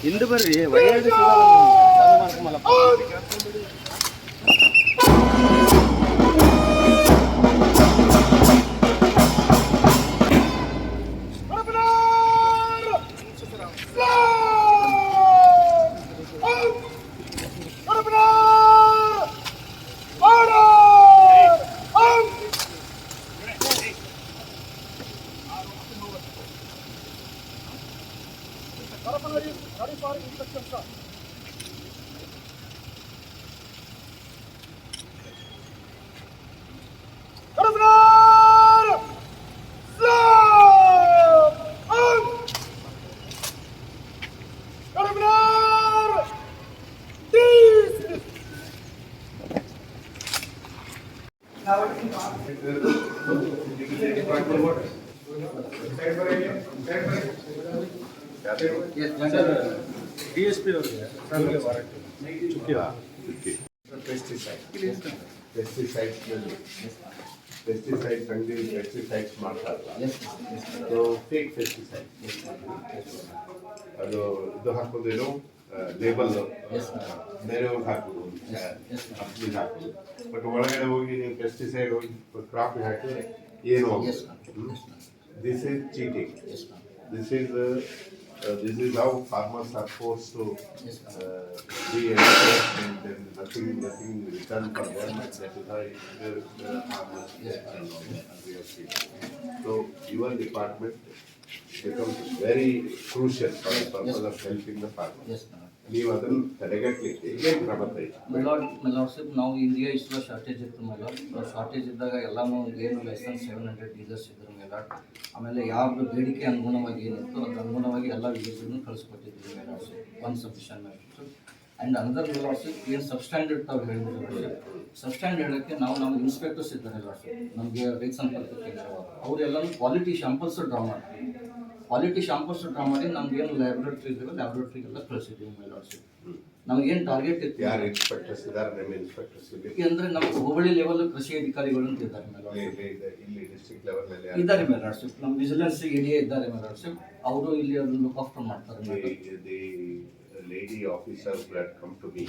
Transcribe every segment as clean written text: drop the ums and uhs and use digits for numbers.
ಹಿಂದೆ ಬರ್ರಿ ವೈರ್ಡ್ ಚಾಲು ಮಾಡ್ಕೊಂಬಲ್ಲಪ್ಪ. Ready for inspection, sir. DSP ಅವರಿಗೆ ಪೆಸ್ಟಿಸೈಡ್ಸ್ ಅಂಗಡಿ ಪೆಸ್ಟಿಸೈಡ್ಸ್ ಮಾಡ್ತಾರೆ. ಸೊ ಫೇಕ್ ಪೆಸ್ಟಿಸೈಡ್ ಅದು ಇದು ಹಾಕೋದೇನು ಲೇಬಲ್ ಬೇರೆಯವ್ರಿಗೆ ಹಾಕೋದು ಅಪ್ಲಿಗೆ ಹಾಕೋದು. ಬಟ್ ಒಳಗಡೆ ಹೋಗಿ ನೀವು ಪೆಸ್ಟಿಸೈಡ್ ಹೋಗಿ ಕ್ರಾಪ್ ಹಾಕಿದ್ರೆ ಏನು this is cheating. This is how farmers are forced to be educated, and then nothing return for them. That is why the farmers we have seen. So your department becomes very crucial for the purpose of helping the farmers. ನೀವು ಅದನ್ನು ತಡೆಗಟ್ಟಲಿಕ್ಕೆ ಏನು ಕ್ರಮ My lordship, now India is a shortage ಇತ್ತು my lord. Shortage ಇದ್ದಾಗ ಎಲ್ಲಾನು ಏನು licence 700 dealers ಇದ್ರು my lord. ಆಮೇಲೆ ಯಾವ್ದು ಬೇಡಿಕೆ ಅನುಗುಣವಾಗಿ ಏನಿತ್ತು ಅದ್ರ ಅನುಗುಣವಾಗಿ ಎಲ್ಲ ವಿಲೇಜ್ಗಳನ್ನು ಕಳಿಸ್ಕೊಟ್ಟಿದ್ವಿ my lordship. One sufficient my lordship. And another my lordship ಏನು ಸಬ್ಸ್ಟ್ಯಾಂಡರ್ಡ್ ತಾವು ಹೇಳಿದ್ರು ಸಬ್ಸ್ಟ್ಯಾಂಡರ್ಡ್ ಹೇಳೋಕ್ಕೆ ನಾವು ಇನ್ಸ್ಪೆಕ್ಟರ್ಸ್ ಇದ್ದಾರೆ lordship. ನಮಗೆ ರೇಟ್ ಸಂಪರ್ಕಕ್ಕೆ ಅವರೆಲ್ಲನೂ ಕ್ವಾಲಿಟಿ ಶಾಂಪಲ್ಸ್ ಡ್ರಾ ಮಾಡ್ತೀವಿ. ಕ್ವಾಲಿಟಿ ಶಾಂಪಲ್ಸ್ ಡ್ರಾ ಮಾಡಿ ನಮ್ಗೇನು ಲ್ಯಾಬ್ರೇಟ್ರಿ ಇದ್ದಾವೆ ಲ್ಯಾಬ್ರೇಟ್ರಿಗೆಲ್ಲ ಕಳಿಸಿದ್ದೀವಿ ಮೈ ಲಾರ್ಡ್ಶಿಪ್. ನಮಗೇನು ಟಾರ್ಗೆಟ್ ಇತ್ತು ಯಾರು ಇನ್ಸ್ಪೆಕ್ಟರ್ಸ್ ಇದ್ದಾರೆ ನಿಮ್ಮ ಇನ್ಸ್ಪೆಕ್ಟರ್ಸ್ ಅಂದರೆ ನಮ್ಮ ಹೋಬಳಿ ಲೆವೆಲ್ ಕೃಷಿ ಅಧಿಕಾರಿಗಳು ಅಂತ ಇದ್ದಾರೆ ಮೈ ಲಾರ್ಡ್ಶಿಪ್. ಇಲ್ಲಿ ಡಿಸ್ಟ್ರಿಕ್ಟ್ ಲೆವೆಲ್ ಇದ್ದಾರೆ ಮೈ ಲಾರ್ಡ್ಶಿಪ್. ನಮ್ಮ ವಿಜಿಲೆನ್ಸ್ ಎಡಿಎ ಇದ್ದಾರೆ ಮೈ ಲಾರ್ಡ್ಶಿಪ್. ಅವರು ಇಲ್ಲಿ ಅದನ್ನು ಲುಕ್ ಆಫ್ಟರ್ ಮಾಡ್ತಾರೆ. lady officer who had come to me,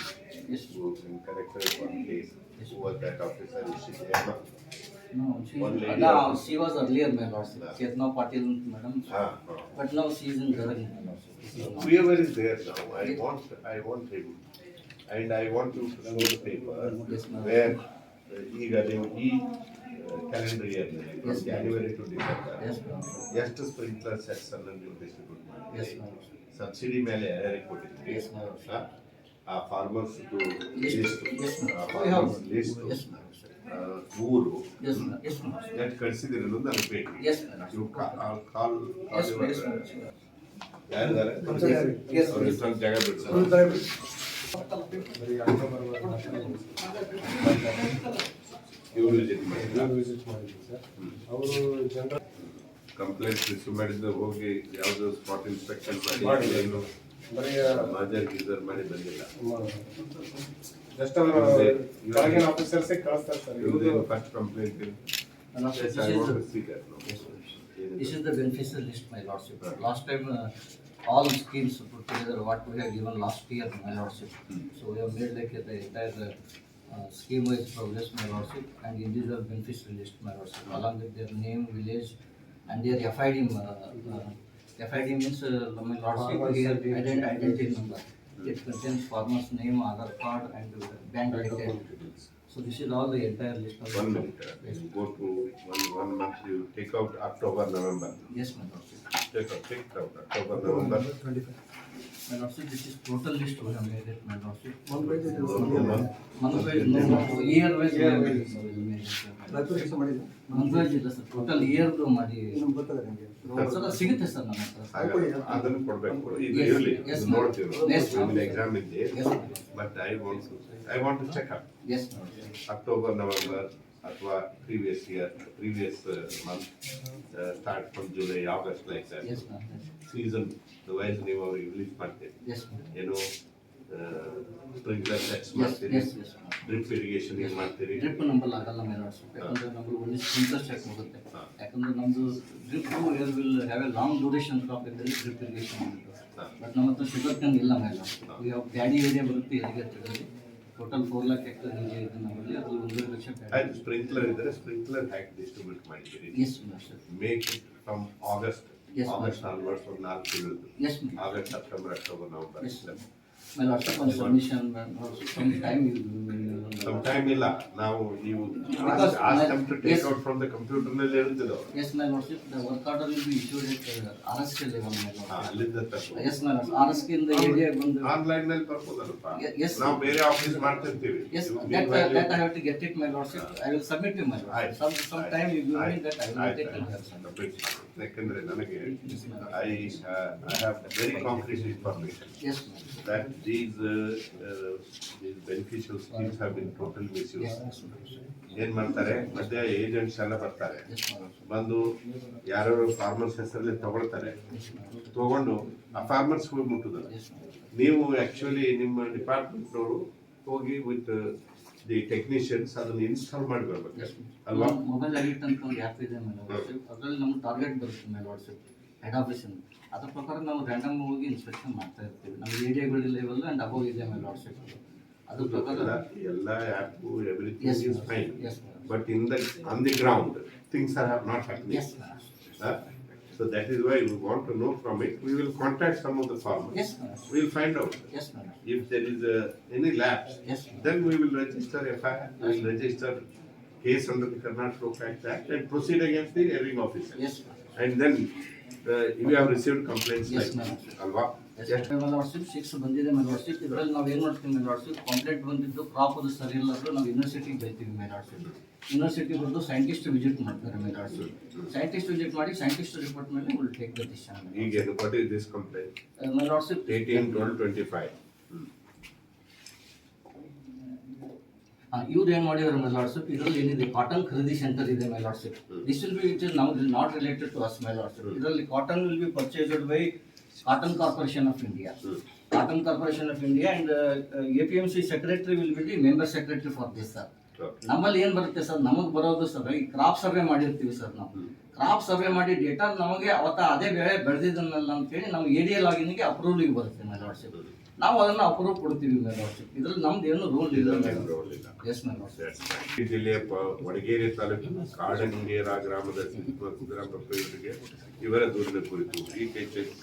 yes, who in connected with one case, yes, who was that officer? Is she there now? No, she was earlier my lordship. Chetna Patil madam. But now she is in Garan my lordship. Whoever is there now, I want him, and I want to show the paper, yes, where ಈಗ ನೀವು ಈ calendar year from January to December ಎಷ್ಟು sprinkler sets ಅನ್ನು ನೀವು distribute ಮಾಡಿ subsidy ಮೇಲೆ ಯಾರ್ಯಾರಿಗೆ ಕೊಟ್ಟಿದ್ದೀರಿ ಆ ಫಾರ್ಮರ್ಸ್ ಲಿಸ್ಟ್ ಊರು ಎಷ್ಟು ಕಳಿಸಿದಿರಿ ಅನ್ನೋದು ನನಗೆ ಬೇಕು. ನೀವು ಕಾಲ್ ಯಾರಿದ್ದಾರೆ ಅವ್ರಿಗೆ ಜಾಗ ಬಿಡ್ತಾರೆ. ಇವರು ವಿಸಿಟ್ ಮಾಡಿದ್ರು ಸರ್. ಅವರು ಜನರಲ್ ಕಂಪ್ಲೇಂಟ್ ರಿಸೀವ್ ಮಾಡಿದ್ದು ಹೋಗಿ ಯಾವುದು ಸ್ಪಾಟ್ ಇನ್ಸ್ಪೆಕ್ಷನ್ ಮಾಡಿ ಏನು ಮಾಜರ್ ಗೀಸರ್ ಮಾಡಿ ಬಂದಿಲ್ಲ. ಜಸ್ಟ್ ಕೆಳಗಿನ ಆಫೀಸರ್ಸ್ ಕಳಿಸ್ತಾರೆ ಸರ್. ಇವರು first complaint This is the beneficial list, my lordship. Last time, all schemes put together what we have given last year, my lordship. So we have made like the entire scheme-wise progress, my lordship, and individual beneficial list, my lordship, along with their name, village, and their FID. FID means, my lordship, here identity number. It contains farmer's name, Aadhaar card, and bank details. So this is all the entire list of 1 minute. Yes. Go to one month. You take out October, November. Yes, my lordship. Take out October, November. 25. My lordship, this is total list we have made it, my lordship. One page. Month wise, no, year wise we have made it. Month wise ಇಲ್ಲ sir, total ಇಯರ್ದು ಮಾಡಿ sir ಸಿಗುತ್ತೆ sir ನಮ್ಮ ಹತ್ರ. ಅದನ್ನು ಕೊಡಬೇಕು. ಇದು ಇರಲಿ, ನೋಡ್ತೀವಿ ಎಕ್ಸಾಮ್ ಇದೆ. But I want to check up October November ಅಥವಾ previous month start from July August like that season wise ನೀವು ಅವ್ರಿಗೆ ರಿಲೀಸ್ ಮಾಡ್ತೀವಿ. ಏನು ಸ್ಪ್ರಿಂಕ್ಲರ್ ಸೆಟ್ಸ್ Yes, ಮಾಡ್ತೀರಿ, yes, yes. ಡ್ರಿಪ್ ಇರಿಗೇಷನ್ ಏನು ಮಾಡ್ತೀರಿ? ಡ್ರಿಪ್ ನಂಬಲ್ಲಿ ಆಗಲ್ಲ ಮೇಲೆ ವಾಟ್ಸಪ್, ಯಾಕಂದ್ರೆ ನಮ್ಮದು ಒಂದು ಸ್ಪ್ರಿಂಕ್ಲರ್ ಸೆಟ್ ಹೋಗುತ್ತೆ. ಯಾಕಂದ್ರೆ ನಮ್ಮದು drip will have A long duration crop ಇದ್ದಲ್ಲಿ ಡ್ರಿಪ್ ಇರಿಗೇಷನ್ ಬಟ್ ನಮ್ಮ ಹತ್ರ ಶುಗರ್ ಕ್ಯಾನ್ ಇಲ್ಲ ಮೇಲೆ. ಡ್ಯಾಡಿ ಏರಿಯಾ ಬರುತ್ತೆ ಇರಿಗೇಟರಲ್ಲಿ ಟೋಟಲ್ 4 ಲಕ್ಷ ಎಕರೆ ಇದೆ ನಮ್ಮಲ್ಲಿ, ಅದು 1.5 ಲಕ್ಷ. ಆಯ್ತು, ಸ್ಪ್ರಿಂಕ್ಲರ್ ಇದ್ದರೆ ಸ್ಪ್ರಿಂಕ್ಲರ್ ಹಾಕಿ ಡಿಸ್ಟ್ರಿಬ್ಯೂಟ್ ಮಾಡಿದ್ದೀರಿ. Yes sir. Make it from August Yes, onwards ಒಂದು 4 ತಿಂಗಳು, yes August, September, October, November. Yes ಮೇಲೆ ವಾಟ್ಸಪ್ ಒಂದು submission some time some time ಇಲ್ಲ, ನಾವು ನೀವು Because ask them to take yes. out from the computer ನಲ್ಲಿ ಇರುತ್ತದೋ S ಮೇಲೆ WhatsApp the work order will be issued at RSK level ಮೇಲೆ. ಅಲ್ಲಿಂದ ತಪ್ಪು ಎಸ್ ಮೇಲೆ RSK ಇಂದ ಏರಿಯಾ ಬಂದು ಆನ್ಲೈನ್ ನಲ್ಲಿ ಬರ್ಬೋದಲ್ಲಪ್ಪ. Yes. ನಾವು ಬೇರೆ ಆಫೀಸ್ ಮಾಡ್ತಿರ್ತೀವಿ. yes You that meanwhile- I have to get it my lordship. I will submit to my lordship. Some time you give me that I will take it. ಯಾಕಂದ್ರೆ ನನಗೆ I have very concrete information Yes ma'am. that these beneficial schemes have been totally misused. ಏನ್ ಮಾಡ್ತಾರೆ, ಮಧ್ಯ agents ಎಲ್ಲ ಬರ್ತಾರೆ, Yes ma'am. ಬಂದು ಯಾರು farmers ಹೆಸರಲ್ಲಿ ತಗೊಳ್ತಾರೆ, ತಗೊಂಡು ಆ ಫಾರ್ಮರ್ಸ್ ಹೋಗಿ ಮುಟ್ಟುದು. Yes ma'am. ನೀವು ಆಕ್ಚುಲಿ ನಿಮ್ಮ ಡಿಪಾರ್ಟ್ಮೆಂಟ್ನವರು ಹೋಗಿ ವಿತ್ ದಿ ಟೆಕ್ನಿಷಿಯನ್ಸ್ ಅದನ್ನ ಇನ್ಸ್ಟಾಲ್ ಮಾಡಿ ಬರ್ಬೇಕು ಅಲ್ವಾ? ಮೊಬೈಲ್ ಎಡಿಟ್ ಅಂತ ಒಂದು ಆ್ಯಪ್ ಇದೆ ಮೇಲೆ ವಾಟ್ಸಪ್, ಅದರಲ್ಲಿ ನಮ್ಗೆ ಟಾರ್ಗೆಟ್ ಬರುತ್ತೆ ಮೇಲೆ ವಾಟ್ಸಪ್ ಹೆಡ್ ಆಫೀಸ್ ಇಂದ. ಅದ್ರ ಪ್ರಕಾರ ನಾವು ರ್ಯಾಂಡಮ್ ಹೋಗಿ ಇನ್ಸ್ಪೆಕ್ಷನ್ ಮಾಡ್ತಾ ಇರ್ತೀವಿ. ನಮ್ಮ ಏರಿಯಾಗಳ ಲೆವೆಲ್ ಆ್ಯಂಡ್ ಅಬೋವ್ ಇದೆ ಮೇಲೆ ವಾಟ್ಸಪ್. ಅದ್ರ ಪ್ರಕಾರ ಎಲ್ಲ app everything Yes, is fine, yes, ma'am. But on the ground things are not happening. Yes ma'am. So that is why we want to know from it. We will contact some of the farmers. Yes ma'am. We will find out Yes ma'am. if there is any lapse. Yes ma'am. Then we will register FIR. We will register case under the Karnataka Lokaयुಕ್ತ Act and proceed against the hearing officer. Yes ma'am. And then we have received complaints Yes, like ma'am. Alva. ಮೇಲೆ WhatsApp 6 ಬಂದಿದೆ ಮೇಲೆ WhatsApp. ಇದರಲ್ಲಿ ನಾವು ಏನು ಮಾಡ್ತೀವಿ ಮೇಲೆ WhatsApp, complaint ಬಂದಿದ್ದು crop ಅದು ಸರಿ ಇಲ್ಲ ಅಂದ್ರೆ ನಾವು ಯೂನಿವರ್ಸಿಟಿಗೆ ಬೈತೀವಿ ಮೇಲೆ ವಾಟ್ಸಪ್. ಯೂನಿವರ್ಸಿಟಿ ಬಂದು ಸೈಂಟಿಸ್ಟ್ ವಿಸಿಟ್ ಮಾಡ್ತಾರೆ ಮೇಲೆ ವಾಟ್ಸಪ್. ಸೈಂಟಿಸ್ಟ್ ವಿಸಿಟ್ ಮಾಡಿ ಸೈಂಟಿಸ್ಟ್ ರಿಪೋರ್ಟ್ ಮೇಲೆ ವಿಲ್ ಟೇಕ್ ದ ಡಿಸಿಷನ್. ಈಗ what is this complaint? ಮೇಲೆ ವಾಟ್ಸಪ್ 18/12/25. ಇವ್ರು ಏನು ಮಾಡಿದ್ರು ಮೇಲೆ ವಾಟ್ಸಪ್, ಇದರಲ್ಲಿ ಏನಿದೆ ಕಾಟನ್ ಖರೀದಿ ಸೆಂಟರ್ ಇದೆ ಮೇಲೆ WhatsApp. This will be it is ನಾವು ನಾಟ್ ರಿಲೇಟೆಡ್ ಟು ಅಸ್ ಮೇಲೆ ವಾಟ್ಸಪ್. ಇದರಲ್ಲಿ cotton will be purchased by Cotton Corporation of India. Cotton Corporation of India and APMC secretary will be the member secretary for this sir. ನಮ್ಮಲ್ಲಿ ಏನು ಬರುತ್ತೆ sir, ನಮಗೆ ಬರೋದು sir ಈ crop survey ಮಾಡಿರ್ತೀವಿ sir. ನಾವು ಕ್ರಾಪ್ ಸರ್ವೆ ಮಾಡಿ data ನಮಗೆ ಅವತ್ತ ಅದೇ ಬೆಳೆ ಬೆಳೆದಿದ್ದನ್ನಲ್ಲ ಅಂತೇಳಿ ನಾವು ADA ಲಾಗಿನ್ಗೆ ಅಪ್ರೂವಲ್ಗೆ ಬರುತ್ತೆ ಮೇಲೆ ವಾಟ್ಸಪ್. ನಾವು ಅದನ್ನು ಅಪ್ರೂವ್ ಕೊಡ್ತೀವಿ ಮೇಲೆ ವಾಟ್ಸಪ್. ಇದ್ರಲ್ಲಿ ನಮ್ದು ಏನು ರೂಲ್ ಇಲ್ಲ ಮೇಲೆ. ಎಸ್ ಮೇಲೆ ವಾಟ್ಸಪ್. ಈ ಜಿಲ್ಲೆಯ ವಡಗೇರಿ ತಾಲೂಕಿನ ಕಾಡಂಗೇರ ಗ್ರಾಮದ ಸಿದ್ದರಾಮಪ್ಪ ಇವರಿಗೆ ಇವರ ದೂರಿನ ಕುರಿತು ಈ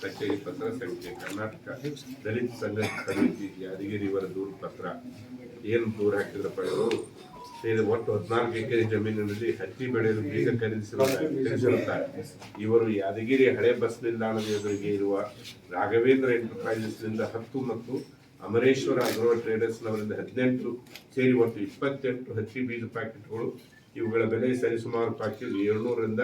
ಕಚೇರಿ ಪತ್ರ ಸಂಖ್ಯೆ ಕರ್ನಾಟಕ ದಲಿತ ಸಂಘ ಸಮಿತಿ ಯಾದಗಿರಿ ಇವರ ದೂರು ಪತ್ರ ಏನು ದೂರು ಹಾಕಿದ್ರಪ್ಪ ಇವರು, ಒಟ್ಟು 14 ಎಕರೆ ಜಮೀನಿನಲ್ಲಿ ಹತ್ತಿ ಬೆಳೆಯಲು ಬೀಜ ಖರೀದಿಸಿರುತ್ತಾರೆ. ಇವರು ಯಾದಗಿರಿ ಹಳೆ ಬಸ್ ನಿಲ್ದಾಣದ ಎದುರಿಗೆ ಇರುವ ರಾಘವೇಂದ್ರ ಎಂಟರ್ಪ್ರೈಸಸ್ನಿಂದ 10 ಮತ್ತು ಅಮರೇಶ್ವರ ಅಗ್ರೋ ಟ್ರೇಡರ್ಸ್ನವರಿಂದ 18 ಸೇರಿ ಒಟ್ಟು 28 ಹತ್ತಿ ಬೀಜ ಪ್ಯಾಕೆಟ್ಗಳು. ಇವುಗಳ ಬೆಲೆ ಸರಿಸುಮಾರು ಪ್ಯಾಕೆಟ್ 700 ರಿಂದ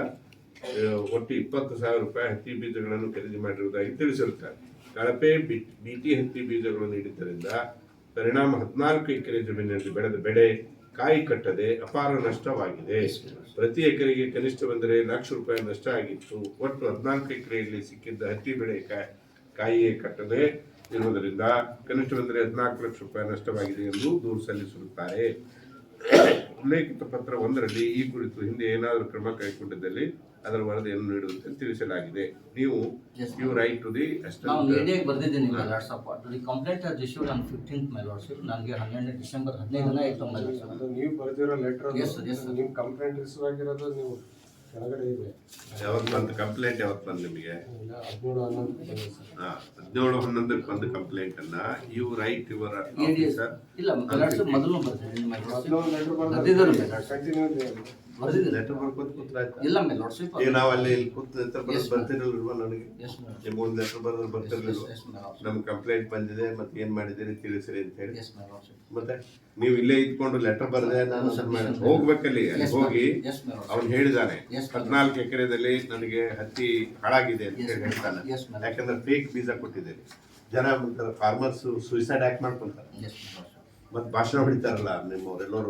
ಒಟ್ಟು 20,000 ರೂಪಾಯಿ ಹತ್ತಿ ಬೀಜಗಳನ್ನು ಖರೀದಿ ಮಾಡಿರುವುದಾಗಿ ತಿಳಿಸಿರುತ್ತಾರೆ. ಕಳಪೆ BT ಹತ್ತಿ ಬೀಜಗಳು ನೀಡಿದ್ದರಿಂದ ಪರಿಣಾಮ 14 ಎಕರೆ ಜಮೀನಿನಲ್ಲಿ ಬೆಳೆದ ಬೆಳೆ ಕಾಯಿ ಕಟ್ಟದೆ ಅಪಾರ ನಷ್ಟವಾಗಿದೆ. ಪ್ರತಿ ಎಕರೆಗೆ ಕನಿಷ್ಠ ಬಂದರೆ ₹1,00,000 ನಷ್ಟ ಆಗಿತ್ತು. ಒಟ್ಟು 14 ಎಕರೆಯಲ್ಲಿ ಸಿಕ್ಕಿದ್ದ ಹತ್ತಿ ಬೆಳೆ ಕಾಯಿಯೇ ಕಟ್ಟದೆ ಇರುವುದರಿಂದ ಕನಿಷ್ಠ ಬಂದರೆ ₹14,00,000 ನಷ್ಟವಾಗಿದೆ ಎಂದು ದೂರು ಸಲ್ಲಿಸಿರುತ್ತಾರೆ. ಉಲ್ಲೇಖಿತ ಪತ್ರ 1ರಲ್ಲಿ ಈ ಕುರಿತು ಹಿಂದೆ ಏನಾದರೂ ಕ್ರಮ ಕೈಗೊಂಡಿದ್ದಲ್ಲಿ ಅದರ ವರದಿಯನ್ನು ನೀಡುವಂತೆ ತಿಳಿಸಲಾಗಿದೆ. ನೀವು ಯು ರೈಟ್ ಟು ದಿ ನಾವು ಏರಿಯಾಗೆ ಬರ್ದಿದ್ದೀನಿ WhatsApp. The complaint as issued on 15th my lordship. ನನಗೆ 12 ಡಿಸೆಂಬರ್ 15 ಆಯಿತು ಮೈ ಲಾರ್ಡ್ಶಿಪ್. ನೀವು ಬರೆದಿರೋ letter yes sir, yes sir. ನಿಮ್ಮ ಕಂಪ್ಲೇಂಟ್ ರಿಸೀವ್ ಆಗಿರೋದು ನೀವು ಕೆಳಗಡೆ ಇದೆ. ಯಾವತ್ತು ಬಂತು ಕಂಪ್ಲೇಂಟ್? ಯಾವತ್ತು ಬಂದು ನಿಮಗೆ? 17/11 ಸರ್. 17/11 ಬಂದ ಕಂಪ್ಲೇಂಟ್ ಅನ್ನ ಯು ರೈಟ್ ಯುವರ್ ಆಫೀಸರ್. ಇಲ್ಲ ಲಾರ್ಡ್ಶಿಪ್ ಮೊದಲು ಬರ್ದಿದ್ದೀನಿ ಮೈ ಲಾರ್ಡ್ಶಿಪ್. ಮೊದಲು ಲೆಟರ್ ಬರ್ದಿದ್ದಾರೆ ಮೈ ಲಾರ್ಡ್ಶಿಪ್. ಕಂಟಿನ್ಯೂ ಬರ್ದಿದ್ದೀನಿ. ಲೆಟರ್ ಬರ್ಕೋತ ಕೂತ್ರ ಆಯ್ತಾ? ಇಲ್ಲ ಮೈ ಲಾರ್ಡ್ಶಿಪ್. ಈಗ ನಾವು ಅಲ್ಲಿ ಕೂತ್ ಲೆಟರ್ ಬರ್ತಿರಲ್ವಾ ನನಗೆ? ಎಸ್ ಮೈ ನಿಮ್ಗೆ ಒಂದು ಲೆಟರ್ ಬರೋದು ಬರ್ತಿರ್ಲಿಲ್ವ? Yes my lordship. ನಮ್ ಕಂಪ್ಲೇಂಟ್ ಬಂದಿದೆ ಮತ್ತೆ ಏನ್ ಮಾಡಿದಿರಿ ತಿಳಿಸಿರಿ ಅಂತ ಹೇಳಿ. Yes my lordship. ಮತ್ತೆ ನೀವು ಇಲ್ಲೇ ಇದ್ಕೊಂಡು ಲೆಟರ್ ಬರದೆ ನಾನು ಹೋಗ್ಬೇಕಲ್ಲಿ ಅಲ್ಲಿ ಹೋಗಿ ಎಸ್ ಮೈ ಲಾರ್ಡ್ಶಿಪ್. ಅವ್ನು ಹೇಳಿದಾನೆ Yes, 14 ಎಕರೆದಲ್ಲಿ ನನಗೆ ಹತ್ತಿ ಹಾಳಾಗಿದೆ ಅಂತ ಹೇಳಿ ಹೇಳ್ತಾನೆ. Yes, ma'am. ಯಾಕಂದ್ರೆ ಫೇಕ್ ಬೀಜ ಕೊಟ್ಟಿದ್ದೇನೆ. ಜನ ಫಾರ್ಮರ್ಸ್ ಸೂಸೈಡ್ ಆಕ್ಟ್ ಮಾಡ್ಕೊಂತಾರೆ, ಎಸ್ ಮೈ ಲಾರ್ಡ್ಶಿಪ್. ಮತ್ತೆ ಭಾಷಣ ಹೊಡಿತಾರಲ್ಲ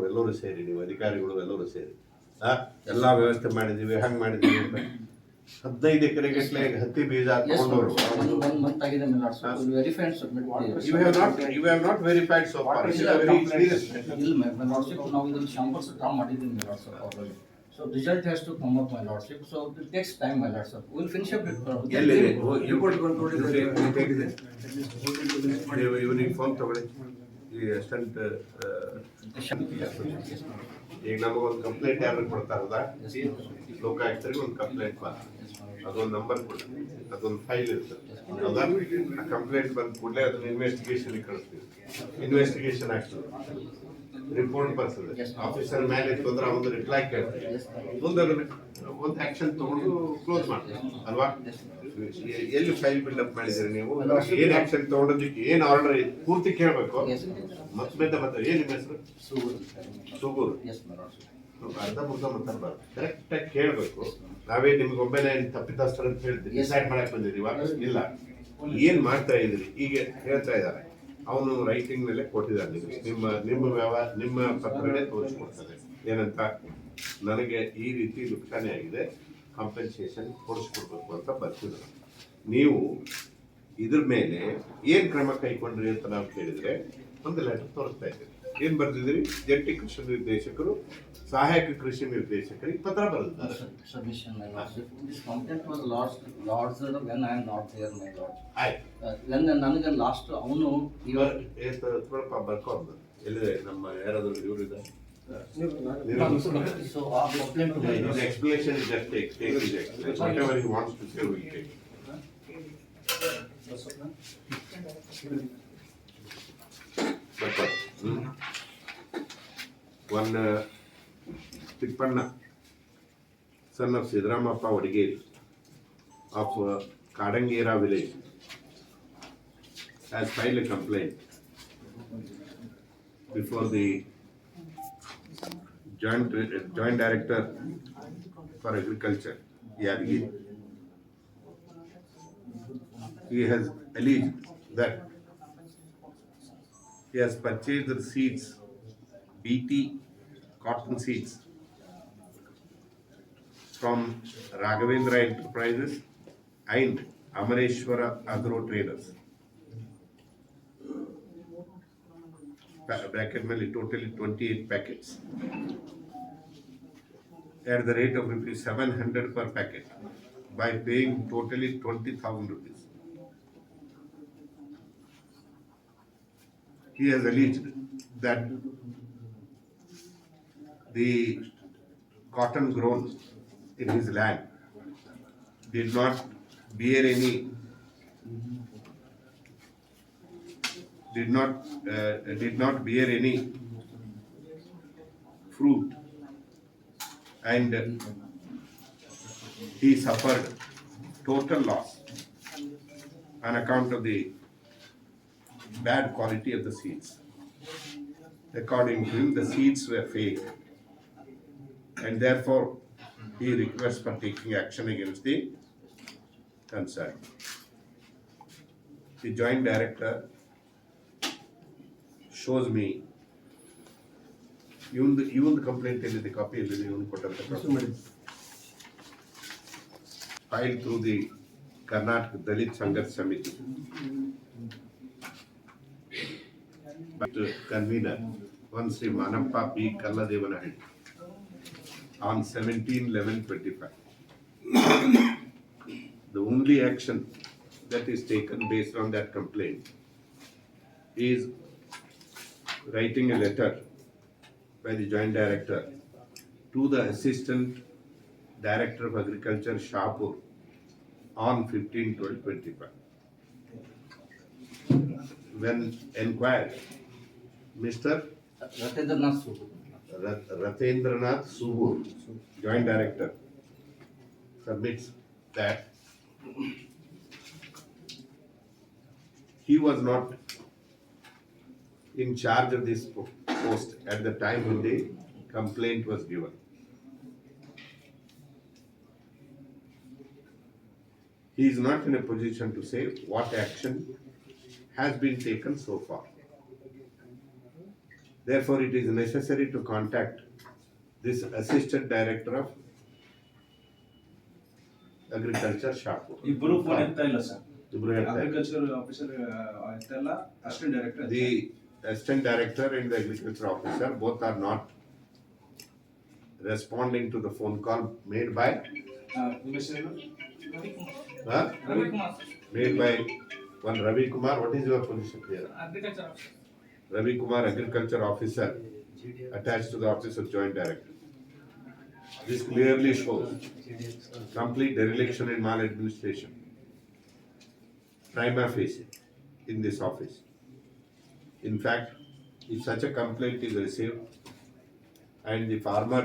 ಎಲ್ಲರೂ ಸೇರಿ, ನೀವು ಅಧಿಕಾರಿಗಳು ಎಲ್ಲರೂ ಸೇರಿ ಎಲ್ಲಾ ವ್ಯವಸ್ಥೆ ಮಾಡಿದೀವಿ ಹಂಗ್ ಮಾಡಿದೀವಿ ಅಂತ. 15 ಎಕರೆ ಗಟ್ಟಲೆ ಹತ್ತಿ ಬೀಜ Yes, ತಗೊಂಡವರು. one month ಆಗಿದೆ my lord, sir. We'll verify and submit the- You have not verified so far. It's a very serious matter. ಇಲ್ಲ my lordship, ನಾವು ಇದನ್ನು ಶಾಂಪಲ್ಸ್ ಡ್ರಾ ಮಾಡಿದ್ದೀವಿ my lord, sir, already. So result has to come up my lordship, so it takes time my lord, sir. We'll finish up it. ಎಲ್ಲಿದೆ? You take it. ಇವನಿಗೆ phone ತಗೊಳ್ಳಿ. ಈ assistant ಈಗ ನಮಗೊಂದು complaint ಯಾರು ಕೊಡ್ತಾರಲ್ಲ, ಲೋಕಾಯುಕ್ತರಿಗೆ ಒಂದು ಕಂಪ್ಲೇಂಟ್ ಅದೊಂದು ನಂಬರ್ ಕೊಡಿ, ಅದೊಂದು ಫೈಲ್ ಇರ್ತದೆ. ಹೌದಾ? ಆ ಕಂಪ್ಲೇಂಟ್ ಬಂದ ಕೂಡಲೇ ಅದನ್ನ ಇನ್ವೆಸ್ಟಿಗೇಷನ್ ಕಳಿಸ್ತೀವಿ. ಇನ್ವೆಸ್ಟಿಗೇಷನ್ ಆಗ್ತದೆ, ರಿಪೋರ್ಟ್ ಬರ್ತದೆ. ಆಫೀಸರ್ ಮೇಲೆ ತೊಂದರೆ ಒಂದು ರಿಪ್ಲೈ ಕೇಳ್ತೀವಿ, ಮುಂದೆ ಒಂದು ಆಕ್ಷನ್ ತಗೊಂಡು ಕ್ಲೋಸ್ ಮಾಡ್ತೀವಿ ಅಲ್ವಾ? ಎಲ್ಲಿ ಫೈಲ್ ಬಿಲ್ಡಪ್ ಮಾಡಿದ್ದೀರಿ ನೀವು? ಏನ್ ಆಕ್ಷನ್ ತಗೊಂಡೋದಕ್ಕೆ ಏನ್ ಆರ್ಡರ್ ಪೂರ್ತಿ ಕೇಳಬೇಕು. ಮತ್ತೆ ಏನ್ ನಿಮ್ಮ ಹೆಸರು? ಸುಗೂರು. ಅರ್ಧ ಮುರ್ಧ ಮಾತಾಡ್ಬಾರ್ದು, ಕರೆಕ್ಟ್ ಆಗಿ ಕೇಳಬೇಕು. ನಾವೇ ನಿಮ್ಗೆ ಒಮ್ಮೆಲೆ ತಪ್ಪಿತಸ್ಥರು ಅಂತ ಹೇಳ್ತೀವಿ, ಡಿಸೈಡ್ ಮಾಡಕ್ ಬಂದಿದೀವ ಇಲ್ಲ, ಏನ್ ಮಾಡ್ತಾ ಇದ್ರಿ ಈಗ ಹೇಳ್ತಾ ಇದ್ದಾರೆ. ಅವನು ರೈಟಿಂಗ್ ಮೇಲೆ ಕೊಟ್ಟಿದ್ದಾನೆ ನಿಮಗೆ, ನಿಮ್ಮ ಪತ್ರಗಳೇ ತೋರಿಸ್ಕೊಡ್ತದೆ ಏನಂತ, ನನಗೆ ಈ ರೀತಿ ನುಕ್ಸಾನಿ ಆಗಿದೆ, ಕಾಂಪೆನ್ಸೇಷನ್ ಕೊಡಿಸ್ಕೊಡ್ಬೇಕು ಅಂತ ಬರ್ತಿದ್ರು. ನೀವು ಇದ್ರ ಮೇಲೆ ಏನ್ ಕ್ರಮ ಕೈಗೊಂಡ್ರಿ ಅಂತ ನಾವು ಕೇಳಿದ್ರೆ ಒಂದು ಲೆಟರ್ ತೋರಿಸ್ತಾ ಇದ್ದೀವಿ. ಏನ್ ಬರ್ತಿದ್ರಿ? ಜಂಟಿ ಕೃಷಿ ನಿರ್ದೇಶಕರು ಸಹಾಯಕ ಕೃಷಿ ನಿರ್ದೇಶಕರಿಗೆ ಪತ್ರ ಬರೆದಿದ್ದಾರೆ. Submission my lordship. This complaint was lodged when I am not there my lord. ಆಯ್ತು, When ನನಗೆ ಲಾಸ್ಟ್ ಅವನು ಬರ್ಕೊಂಡು ಎಲ್ಲಿದೆ ನಮ್ಮ ಯಾರಾದ್ರು ಇವರಿದೆ? ಸೊ ಆ complaint His explanation is just take his explanation. Whatever he wants to say, we'll take. But one Tippanna, son of Sidramappa Vadigeri of Kadangera village, has filed a complaint before the Joint Director for Agriculture, Yadgir. He has alleged that he has purchased the seeds, BT cotton seeds, from Raghavendra Enterprises and Amareshwara Agro Traders. Bracket mainly totally 28 packets at the rate of rupees 700 per packet by paying totally 20,000 rupees. He has alleged that the cotton grown in his land did not bear any fruit, and he suffered total loss on account of the bad quality of the seeds. According to him, the seeds were fake, and therefore he requests for taking action against the concern. The Joint Director shows me even the complaint the copy filed through the Karnataka Dalit Sangat Samiti, but convener one Sri Manappa P. Kalladevanahedi on 17/11/25. The only action that is taken based on that complaint is writing a letter by the Joint Director to the Assistant Director of Agriculture, Shahpur, on 15/12/25. When inquired, Mr. Ratendranath Subur, Joint Director, submits that he was not in charge of this post at the time when the complaint was given. He is not in a position to say what action has been taken so far. Therefore, it is necessary to contact this Assistant Director of agriculture shop. ಇಬ್ಬರು phone ಎತ್ತಾ ಇಲ್ಲ sir. ಇಬ್ರು ಹೇಳ್ತಾರೆ. Agriculture officer ಎತ್ತಾ ಇಲ್ಲ, assistant director. The assistant director and the agriculture officer both are not responding to the phone call made by ನಿಮ್ಮ ಹೆಸರೇನು? Ravikumar made by one Ravi Kumar. What is your position here? Agriculture Ravi Kumar, agriculture officer, attached to the office of joint director. This clearly shows complete dereliction and maladministration prima facie in this office. In fact, if such a complaint is received and the farmer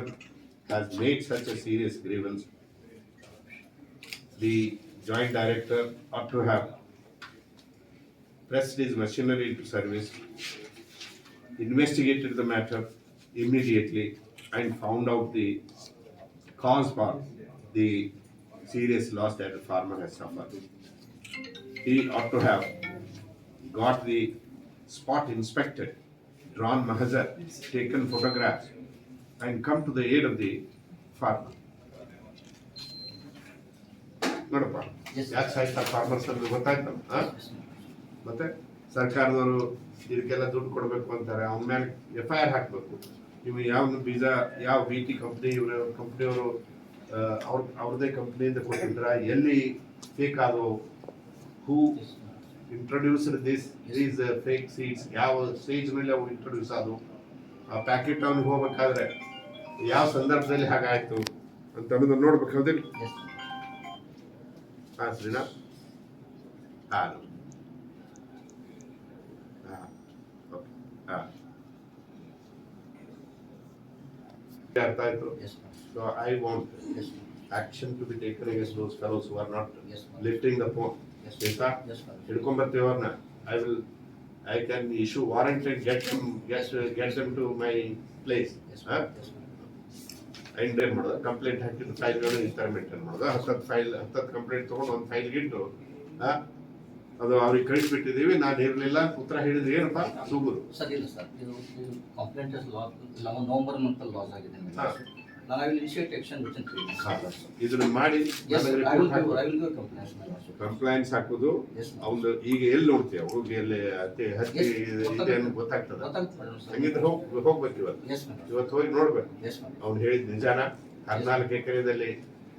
has made such a serious grievance, the joint director ought to have pressed his machinery into service, investigated the matter immediately and found out the cause for the serious loss that the farmer has suffered. He ought to have got the spot inspected, drawn mahazar, taken photographs and come to the aid of the farmer. ನೋಡಪ್ಪ, ಯಾಕೆ ಸಾಯ್ತಾ farmers ಅಂತ ಗೊತ್ತಾಯ್ತಲ್ಲ. ಮತ್ತೆ ಸರ್ಕಾರದವರು ಇದಕ್ಕೆಲ್ಲ ದುಡ್ಡು ಕೊಡಬೇಕು ಅಂತಾರೆ, ಅವನ ಮೇಲೆ FIR ಹಾಕಬೇಕು. ನೀವು ಯಾವ ಬೀಜ, ಯಾವ BT ಕಂಪ್ನಿ, ಕಂಪ್ನಿಯವರು ಅವ್ರದೇ ಕಂಪ್ನಿಯಿಂದ ಕೊಟ್ಟಿದ್ರ, ಎಲ್ಲಿ ಫೇಕ್ ಆದವು, ಹೂ ಇಂಟ್ರೊಡ್ಯೂಸ್ಡ್ ದೀಸ್ ಫೇಕ್ ಸೀಡ್ಸ್, ಯಾವ ಸ್ಟೇಜ್ ಮೇಲೆ ಅವು ಇಂಟ್ರೊಡ್ಯೂಸ್ ಆದವು, ಆ ಪ್ಯಾಕೆಟ್ ಅವ್ನಿಗೆ ಹೋಗ್ಬೇಕಾದ್ರೆ ಯಾವ ಸಂದರ್ಭದಲ್ಲಿ ಹಾಗಾಯ್ತು ಅಂತ ಅನ್ನೋದನ್ನ ನೋಡ್ಬೇಕು. ಹೌದಿಲ್ಲ? ಹಾಂ ಶ್ರೀನಾಥ್, ಹಾಂ ಓಕೆ, ಹಾಂ ಅರ್ಥ ಆಯ್ತು. So I want action to be taken against those fellows who are not lifting the phone. ಆಯ್ತಾ? ಹಿಡ್ಕೊಂಡ್ಬರ್ತೀವಿ ಅವ್ರನ್ನ. I can issue warrant and get them to my place. And ಏನ್ ಮಾಡೋದು, ಕಂಪ್ಲೇಂಟ್ ಹಾಕಿದ್ದು ಫೈಲ್ಗಳು ಈ ಥರ ಮೇಂಟೈನ್ ಮಾಡೋದು. 10 ಕಂಪ್ಲೇಂಟ್ ತೊಗೊಂಡು ಒಂದು ಫೈಲ್ಗೆ ಇಟ್ಟು ಅದು ಅವ್ರಿಗೆ ಕಳಿಸ್ಬಿಟ್ಟಿದ್ದೀವಿ, ನಾನು ಇರಲಿಲ್ಲ, ಉತ್ತರ ಹೇಳಿದ್ರೆ ಏನಪ್ಪ ಸುಗುರು. ಸರ್ ಇಲ್ಲ ಸರ್, ಇದು ಕಂಪ್ಲೇಂಟ್ ನವೆಂಬರ್ ಮಂತಲ್ಲಿ ಲಾಸ್ ಆಗಿದೆ. ನಾನು I will initiate action with in 3 months. ಇದನ್ನ ಮಾಡಿ ಕಂಪ್ಲೇಂಟ್ಸ್ ಹಾಕೋದು. ಅವ್ನು ಈಗ ಎಲ್ಲಿ ನೋಡ್ತೀಯ, ಹುಡುಗಿ ಎಲ್ಲಿ ಹತ್ತಿ ಇದೆ ಅಂತ ಗೊತ್ತಾಗ್ತದ. ಹಂಗಿದ್ರೆ ಹೋಗ್ಬೇಕು ಇವತ್ತು ಹೋಗಿ ನೋಡ್ಬೇಕು. ಅವ್ನು ಹೇಳಿದ ನಿಜಾನ, 14 ಎಕರೆದಲ್ಲಿ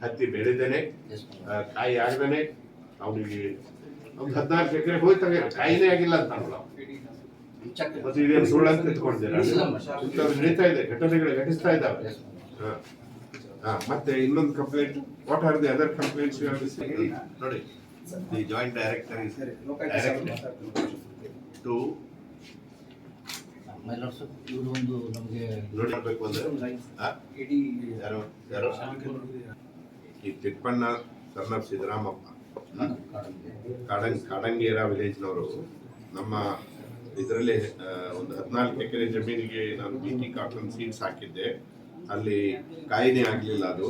ಹತ್ತಿ ಬೆಳೆದೇನೆ, ಕಾಯಿ ಆಗದೇನೆ, ಅವನಿಗೆ 14 ಎಕರೆ ಹೋಯ್ತಾಗ ಕಾಯಿನೇ ಆಗಿಲ್ಲ ಅಂತ ಅನ್ಲ. ಮತ್ತೆ ಇದೇನು ಸುಳ್ಳು ಅಂತ ಇಟ್ಕೊಂಡಿದ್ದೀರಾ? ನಡೀತಾ ಇದೆ, ಘಟನೆಗಳು ಘಟಿಸ್ತಾ ಇದ್ದಾವೆ. ಮತ್ತೆ ಇನ್ನೊಂದು complaint, what are the other complaints you have received? ನೋಡಿ, the joint director is to ನೋಡಬೇಕು ಅಂದ್ರೆ ಯಾರು ಈ ತಿಪ್ಪಣ್ಣ ಸರ್ ಆಫ್ ಸಿದ್ದರಾಮಪ್ಪ, ಕಾಡಂಗೇರ ವಿಲೇಜ್ನವರು. ನಮ್ಮ ಇದರಲ್ಲಿ ಒಂದು 14 ಎಕರೆ ಜಮೀನಿಗೆ ನಾನು BT ಕಾಟನ್ ಸೀಡ್ಸ್ ಹಾಕಿದ್ದೆ. ಅಲ್ಲಿ ಕಾಯಿನೇ ಆಗಲಿಲ್ಲ, ಅದು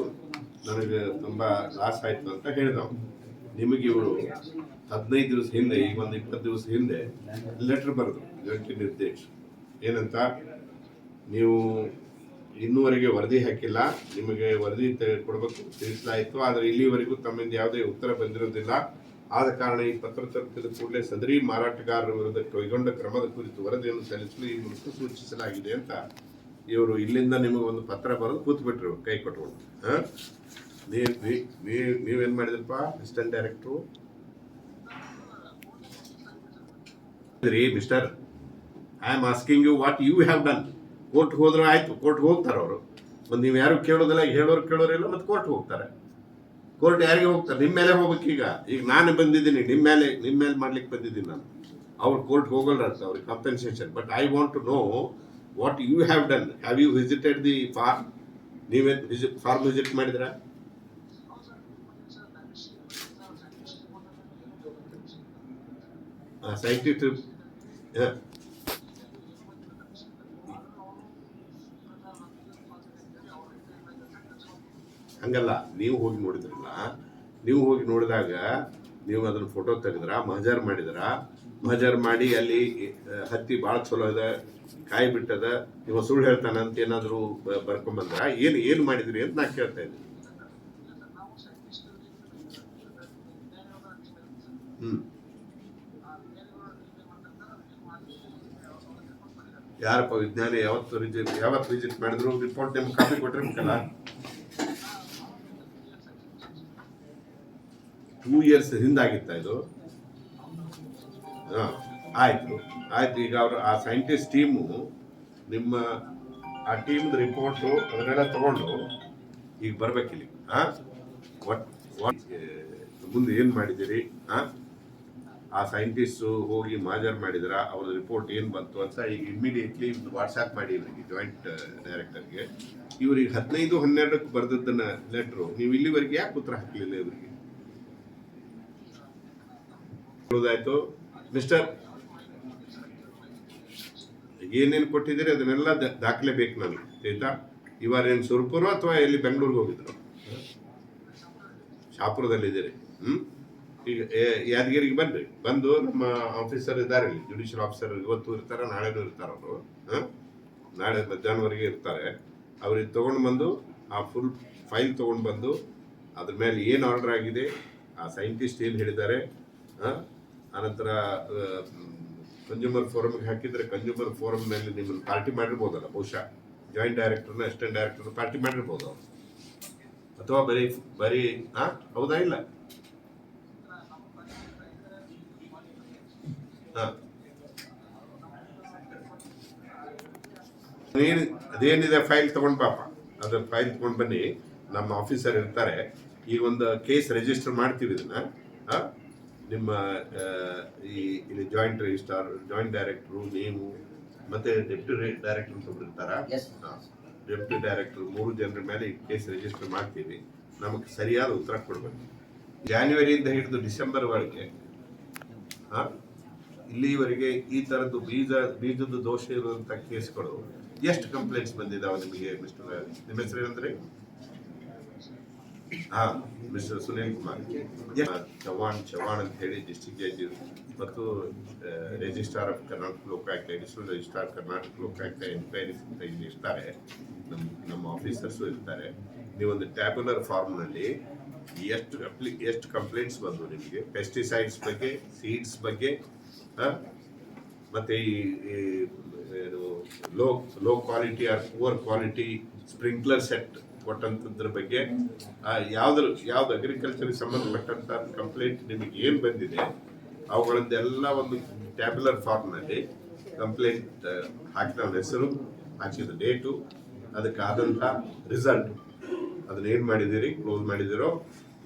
ನನಗೆ ತುಂಬ ಲಾಸ್ ಆಯಿತು ಅಂತ ಹೇಳಿದವು. ನಿಮಗೆ ಇವರು 15 ದಿವಸ ಹಿಂದೆ, ಈಗ ಒಂದು 20 ದಿವಸ ಹಿಂದೆ ಲೆಟರ್ ಬರೆದು ಜಂಟಿ ನಿರ್ದೇಶ್ ಏನಂತ, ನೀವು ಇನ್ನೂವರೆಗೆ ವರದಿ ಹಾಕಿಲ್ಲ, ನಿಮಗೆ ವರದಿ ಕೊಡಬೇಕು ತಿಳಿಸಲಾಯಿತು, ಆದರೆ ಇಲ್ಲಿವರೆಗೂ ತಮ್ಮಿಂದ ಯಾವುದೇ ಉತ್ತರ ಬಂದಿರೋದಿಲ್ಲ. ಆದ ಕಾರಣ ಈ ಪತ್ರ ತಲುಪಿದ ಕೂಡಲೇ ಸದರಿ ಮಾರಾಟಗಾರರ ವಿರುದ್ಧ ಕೈಗೊಂಡ ಕ್ರಮದ ಕುರಿತು ವರದಿಯನ್ನು ಸಲ್ಲಿಸಲು ಈ ಮೂಲಕ ಸೂಚಿಸಲಾಗಿದೆ ಅಂತ ಇವರು ಇಲ್ಲಿಂದ ನಿಮಗೆ ಒಂದು ಪತ್ರ ಬರೆದು ಕೂತ್ಬಿಟ್ರು ಕೈ ಕೊಟ್ಕೊಂಡು. ನೀವೇನು ಮಾಡಿದ್ರಪ್ಪ assistant director? Mister, I am asking you what you have done. Court ಹೋದ್ರೆ ಆಯ್ತು, ಕೋರ್ಟ್ ಹೋಗ್ತಾರೆ ಅವರು. ಒಂದು ನೀವು ಯಾರು ಕೇಳೋದಿಲ್ಲ, ಕೇಳೋರಿಲ್ಲ, ಮತ್ತು ಕೋರ್ಟ್ ಹೋಗ್ತಾರೆ. ಕೋರ್ಟ್ ಯಾರಿಗೆ ಹೋಗ್ತಾರೆ? ನಿಮ್ಮ ಮೇಲೆ ಹೋಗ್ಬೇಕು. ಈಗ ನಾನು ಬಂದಿದ್ದೀನಿ, ನಿಮ್ಮ ಮೇಲೆ ಮಾಡ್ಲಿಕ್ಕೆ ಬಂದಿದ್ದೀನಿ ನಾನು. ಅವ್ರು ಕೋರ್ಟ್ ಹೋಗಲ್ಲ ಅಂತ, ಅವ್ರಿಗೆ compensation. But I want to know what you have done. Have you visited the farm? ನೀವೇನು ಫಾರ್ಮ್ ವಿಸಿಟ್ ಮಾಡಿದ್ರ? ಸೈಂಟಿಫಿಕ್ ಹಂಗಲ್ಲ, ನೀವು ಹೋಗಿ ನೋಡಿದ್ರಲ್ಲ, ನೀವು ಹೋಗಿ ನೋಡಿದಾಗ ನೀವು ಅದನ್ನ ಫೋಟೋ ತೆಗೆದ್ರ, ಮಹಜರ್ ಮಾಡಿ ಅಲ್ಲಿ ಹತ್ತಿ ಭಾಳ ಚಲೋ ಇದೆ, ಕಾಯಿ ಬಿಟ್ಟದ, ನೀವು ಸುಳ್ಳು ಹೇಳ್ತಾನ ಅಂತ ಏನಾದರೂ ಬರ್ಕೊಂಬಂದ್ರ? ಏನು ಮಾಡಿದ್ರಿ ಅಂತ ನಾ ಕೇಳ್ತಾ ಇದ್ದೀನಿ. ಯಾರಪ್ಪ ವಿಜ್ಞಾನಿ ಯಾವತ್ತು ವಿಸಿಟ್ ಮಾಡಿದ್ರು ರಿಪೋರ್ಟ್ ನಿಮ್ಗೆ ಕಾಪಿ ಕೊಟ್ಟಿರ್ಬೇಕಲ್ಲ. 2 years ಹಿಂದಾಗಿತ್ತ ಇದು? ಆಯ್ತು. ಈಗ ಅವರು ಆ ಸೈಂಟಿಸ್ಟ್ ಟೀಮು ನಿಮ್ಮ ಆ ಟೀಮ್ದು ರಿಪೋರ್ಟು ಅದನ್ನೆಲ್ಲ ತಗೊಂಡು ಈಗ ಬರ್ಬೇಕಿಲ್ಲಿ. ಮುಂದೆ ಏನು ಮಾಡಿದ್ದೀರಿ? ಆ ಸೈಂಟಿಸ್ಟು ಹೋಗಿ ಮಾಜರ್ ಮಾಡಿದ್ರ, ಅವ್ರ ರಿಪೋರ್ಟ್ ಏನು ಬಂತು ಅಂತ ಈಗ ಇಮ್ಮಿಡಿಯೇಟ್ಲಿ ವಾಟ್ಸಾಪ್ ಮಾಡಿ ಇವರಿಗೆ ಜಾಯಿಂಟ್ ಡೈರೆಕ್ಟರ್ಗೆ. ಇವ್ರಿಗೆ 15/12 ಬರೆದದ್ದನ್ನ ಲೆಟ್ರು ನೀವು ಇಲ್ಲಿವರೆಗೆ ಯಾಕೆ ಉತ್ತರ ಹಾಕಲಿಲ್ಲ ಇವರಿಗೆ? ಹೌದಾಯ್ತು ಮಿಸ್ಟರ್, ಏನೇನು ಕೊಟ್ಟಿದ್ದೀರಿ ಅದನ್ನೆಲ್ಲ ದಾಖಲೆ ಬೇಕು ನನಗೆ, ಆಯ್ತಾ? ಇವಾರೇನು ಸುರ್ಪುರ ಅಥವಾ ಎಲ್ಲಿ ಬೆಂಗಳೂರಿಗೆ ಹೋಗಿದ್ರು? ಶಾಪುರದಲ್ಲಿದ್ದೀರಿ. ಈಗ ಯಾದಗಿರಿಗೆ ಬನ್ರಿ, ಬಂದು ನಮ್ಮ ಆಫೀಸರ್ ಇದ್ದಾರೆ ಇಲ್ಲಿ, ಜುಡಿಷಿಯಲ್ ಆಫೀಸರ್ ಇವತ್ತು ಇರ್ತಾರೆ, ನಾಳೆನೂ ಇರ್ತಾರೆ ಅವರು. ನಾಳೆ ಮಧ್ಯಾಹ್ನವರೆಗೆ ಇರ್ತಾರೆ. ಅವ್ರಿಗೆ ತೊಗೊಂಡು ಬಂದು ಆ ಫುಲ್ ಫೈಲ್ ತೊಗೊಂಡು ಬಂದು ಅದ್ರ ಮೇಲೆ ಏನು ಆರ್ಡರ್ ಆಗಿದೆ, ಆ ಸೈಂಟಿಸ್ಟ್ ಏನು ಹೇಳಿದ್ದಾರೆ, ಆನಂತರ ಕನ್ಸ್ಯೂಮರ್ ಫೋರಮ್ಗೆ ಹಾಕಿದರೆ ಕನ್ಸ್ಯೂಮರ್ ಫೋರಮ್ನಲ್ಲಿ ನಿಮ್ಮನ್ನು ಪಾರ್ಟಿ ಮಾಡಿರ್ಬೋದಲ್ಲ, ಬಹುಶಃ ಜಾಯಿಂಟ್ ಡೈರೆಕ್ಟರ್ನ ಅಸಿಸ್ಟೆಂಟ್ ಡೈರೆಕ್ಟರ್ನ ಪಾರ್ಟಿ ಮಾಡಿರ್ಬೋದು ಅವರು, ಅಥವಾ ಬರೀ ಹೌದಾ ಇಲ್ಲ? ಅದೇನಿದೆ ಫೈಲ್ ತಗೊಂಡು ಪಾಪ, ಅದ್ರ ಫೈಲ್ ತಗೊಂಡು ಬನ್ನಿ, ನಮ್ಮ ಆಫೀಸರ್ ಇರ್ತಾರೆ. ಈಗ ಒಂದು ಕೇಸ್ ರಿಜಿಸ್ಟರ್ ಮಾಡ್ತೀವಿ ಇದನ್ನ. ನಿಮ್ಮ ಇಲ್ಲಿ ಜಾಯಿಂಟ್ ರಿಜಿಸ್ಟ್ರಾರ್, ಜಾಯಿಂಟ್ ಡೈರೆಕ್ಟ್ರು, ನೀವು ಮತ್ತೆ ಡೆಪ್ಯೂಟಿ ಡೈರೆಕ್ಟರ್ ಅಂತ ಒಬ್ರು ಇರ್ತಾರ. ಡೆಪ್ಯೂಟಿ ಡೈರೆಕ್ಟರ್ 3 ಜನರ ಮೇಲೆ ಈ ಕೇಸ್ ರಿಜಿಸ್ಟರ್ ಮಾಡ್ತೀವಿ. ನಮಗೆ ಸರಿಯಾದ ಉತ್ತರ ಕೊಡ್ಬೇಕು. ಜಾನ್ವರಿಯಿಂದ ಹಿಡಿದು ಡಿಸೆಂಬರ್ ವರೆಗೆ ಇಲ್ಲಿವರೆಗೆ ಈ ಥರದ್ದು ಬೀಜದ ದೋಷ ಇರುವಂಥ ಕೇಸ್ಗಳು ಎಷ್ಟು ಕಂಪ್ಲೇಂಟ್ಸ್ ಬಂದಿದ್ದಾವೆ ನಿಮಗೆ ಮಿಸ್ಟರ್? ನಿಮ್ಮ ಹೆಸರು ಏನಂದ್ರೆ? ಮಿಸ್ಟರ್ ಸುನೀಲ್ ಕುಮಾರ್ ಚವಾಣ್ ಅಂತ ಹೇಳಿ ಡಿಸ್ಟ್ರಿಕ್ಟ್ ಜಡ್ಜ್ ಮತ್ತು registrar of Karnataka Lokayukta, additional registrar Karnataka Lokayukta enquiries ಅಂತ ಇಲ್ಲಿ ಇರ್ತಾರೆ. ನಮ್ಮ ಆಫೀಸರ್ಸು ಇರ್ತಾರೆ. ನೀವೊಂದು ಟ್ಯಾಬ್ಯುಲರ್ ಫಾರ್ಮ್ನಲ್ಲಿ ಎಷ್ಟು ಕಂಪ್ಲೇಂಟ್ಸ್ ಬಂದು ನಿಮಗೆ ಪೆಸ್ಟಿಸೈಡ್ಸ್ ಬಗ್ಗೆ, ಸೀಡ್ಸ್ ಬಗ್ಗೆ, ಮತ್ತೆ ಈ low quality or poor quality sprinkler set ಕೊಟ್ಟಂತದ್ರ ಬಗ್ಗೆ, ಯಾವ್ದು ಅಗ್ರಿಕಲ್ಚರ್ಗೆ ಸಂಬಂಧಪಟ್ಟಂತ ಕಂಪ್ಲೇಂಟ್ ನಿಮಗೆ ಏನು ಬಂದಿದೆ ಅವುಗಳನ್ನೆಲ್ಲ ಒಂದು ಟ್ಯಾಬ್ಯುಲರ್ ಫಾರ್ಮ್ನಲ್ಲಿ ಕಂಪ್ಲೇಂಟ್ ಹಾಕಿದ ಹೆಸರು, ಹಾಕಿದ ಡೇಟು, ಅದಕ್ಕಾದಂಥ ರಿಸಲ್ಟ್, ಅದನ್ನೇನು ಮಾಡಿದ್ದೀರಿ, ಕ್ಲೋಸ್ ಮಾಡಿದಿರೋ,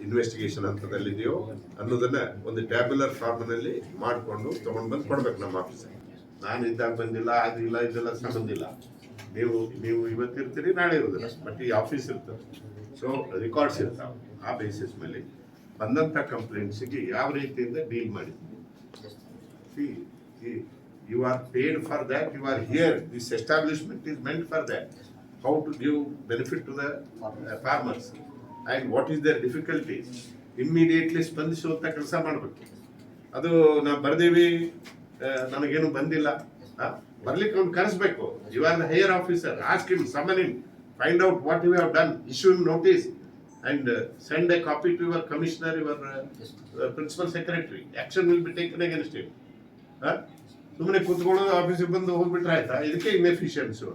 ಇನ್ವೆಸ್ಟಿಗೇಷನ್ ಹಂತದಲ್ಲಿದೆಯೋ ಅನ್ನೋದನ್ನ ಒಂದು ಟ್ಯಾಬ್ಯುಲರ್ ಫಾರ್ಮ್ನಲ್ಲಿ ಮಾಡಿಕೊಂಡು ತೊಗೊಂಡು ಬಂದು ಕೊಡ್ಬೇಕು ನಮ್ಮ ಆಫೀಸರ್. ನಾನು ಇದ್ದಾಗ ಬಂದಿಲ್ಲ, ಅದಿಲ್ಲ, ಇದೆಲ್ಲ ಸಂಬಂಧ ಇಲ್ಲ. ನೀವು ಇವತ್ತಿರ್ತೀರಿ, ನಾಳೆ ಇರೋದಿಲ್ಲ, ಬಟ್ ಈ ಆಫೀಸ್ ಇರ್ತದೆ. ಸೊ ರೆಕಾರ್ಡ್ಸ್ ಇರ್ತಾವೆ. ಆ ಬೇಸಿಸ್ ಮೇಲೆ ಬಂದಂಥ ಕಂಪ್ಲೇಂಟ್ಸಿಗೆ ಯಾವ ರೀತಿಯಿಂದ ಡೀಲ್ ಮಾಡಿದ್ವಿ. You are paid for that, you are here, this establishment is meant for that. How to give benefit to the farmers and what is their difficulties, immediately ಸ್ಪಂದಿಸುವಂಥ ಕೆಲಸ ಮಾಡಬೇಕು. ಅದು ನಾವು ಬರ್ದೇವಿ, ನನಗೇನು ಬಂದಿಲ್ಲ, ಬರ್ಲಿಕ್ಕೆ ಅವ್ನು ಕರೆಸ್ಬೇಕು. You are the higher officer, ask him, summon him, find out what you have done, issue him notice and send a copy to your commissioner, your principal secretary. Action will be taken against him. ಸುಮ್ಮನೆ ಕೂತ್ಕೊಳ್ಳೋದು, ಆಫೀಸಿಗೆ ಬಂದು ಹೋಗ್ಬಿಟ್ರೆ ಆಯ್ತಾ? ಇದಕ್ಕೆ inefficiency,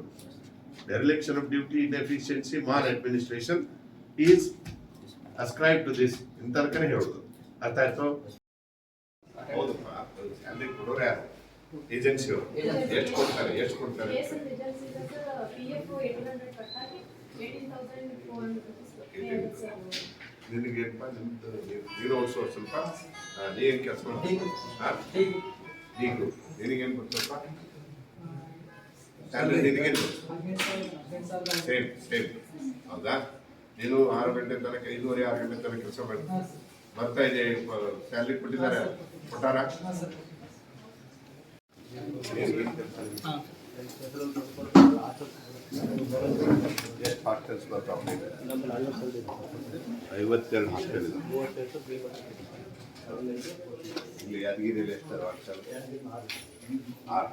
dereliction of duty, inefficiency, maladministration is ascribed to this. ಇಂತರ್ಕನೇ ಹೇಳೋದು. ಅರ್ಥ ಆಯ್ತು? ಹೌದಪ್ಪ, ಅಲ್ಲಿ ಕೊಡೋರು ಯಾರು? ಏಜೆನ್ಸಿಯವರು. ಎಷ್ಟು ಕೊಡ್ತಾರೆ? ನಿನಗೇನಪ್ಪ, ನೀನು ಓಡಿಸೋ ಸ್ವಲ್ಪ, ನೀನು ಕೆಲಸ ಮಾಡ್ತೀನಿ. ನೀನು ನಿನಗೇನು ಗೊತ್ತಪ್ಪ? ಸ್ಯಾಲ್ರಿ ನಿನಗೇನು? ಸೇಮ್ ಹೌದಾ? ನೀನು 6 ಗಂಟೆ ತನಕ, 5:30, 6 ಗಂಟೆ ತನಕ ಕೆಲಸ ಮಾಡಿ ಬರ್ತಾ ಇದೆ. ಸ್ಯಾಲ್ರಿ ಕೊಟ್ಟಿದ್ದಾರೆ, ಕೊಟ್ಟಾರ? ಎಷ್ಟು ಹಾಸ್ಟೆಲ್ಸ್ ಬರ್ತಾವೆ? 52 ಹಾಸ್ಟೆಲ್ ಇದೆ ಇಲ್ಲಿ ಯಾದಗಿರಿಯಲ್ಲಿ. ಎಷ್ಟು ಹಾಸ್ಟೆಲ್? 6.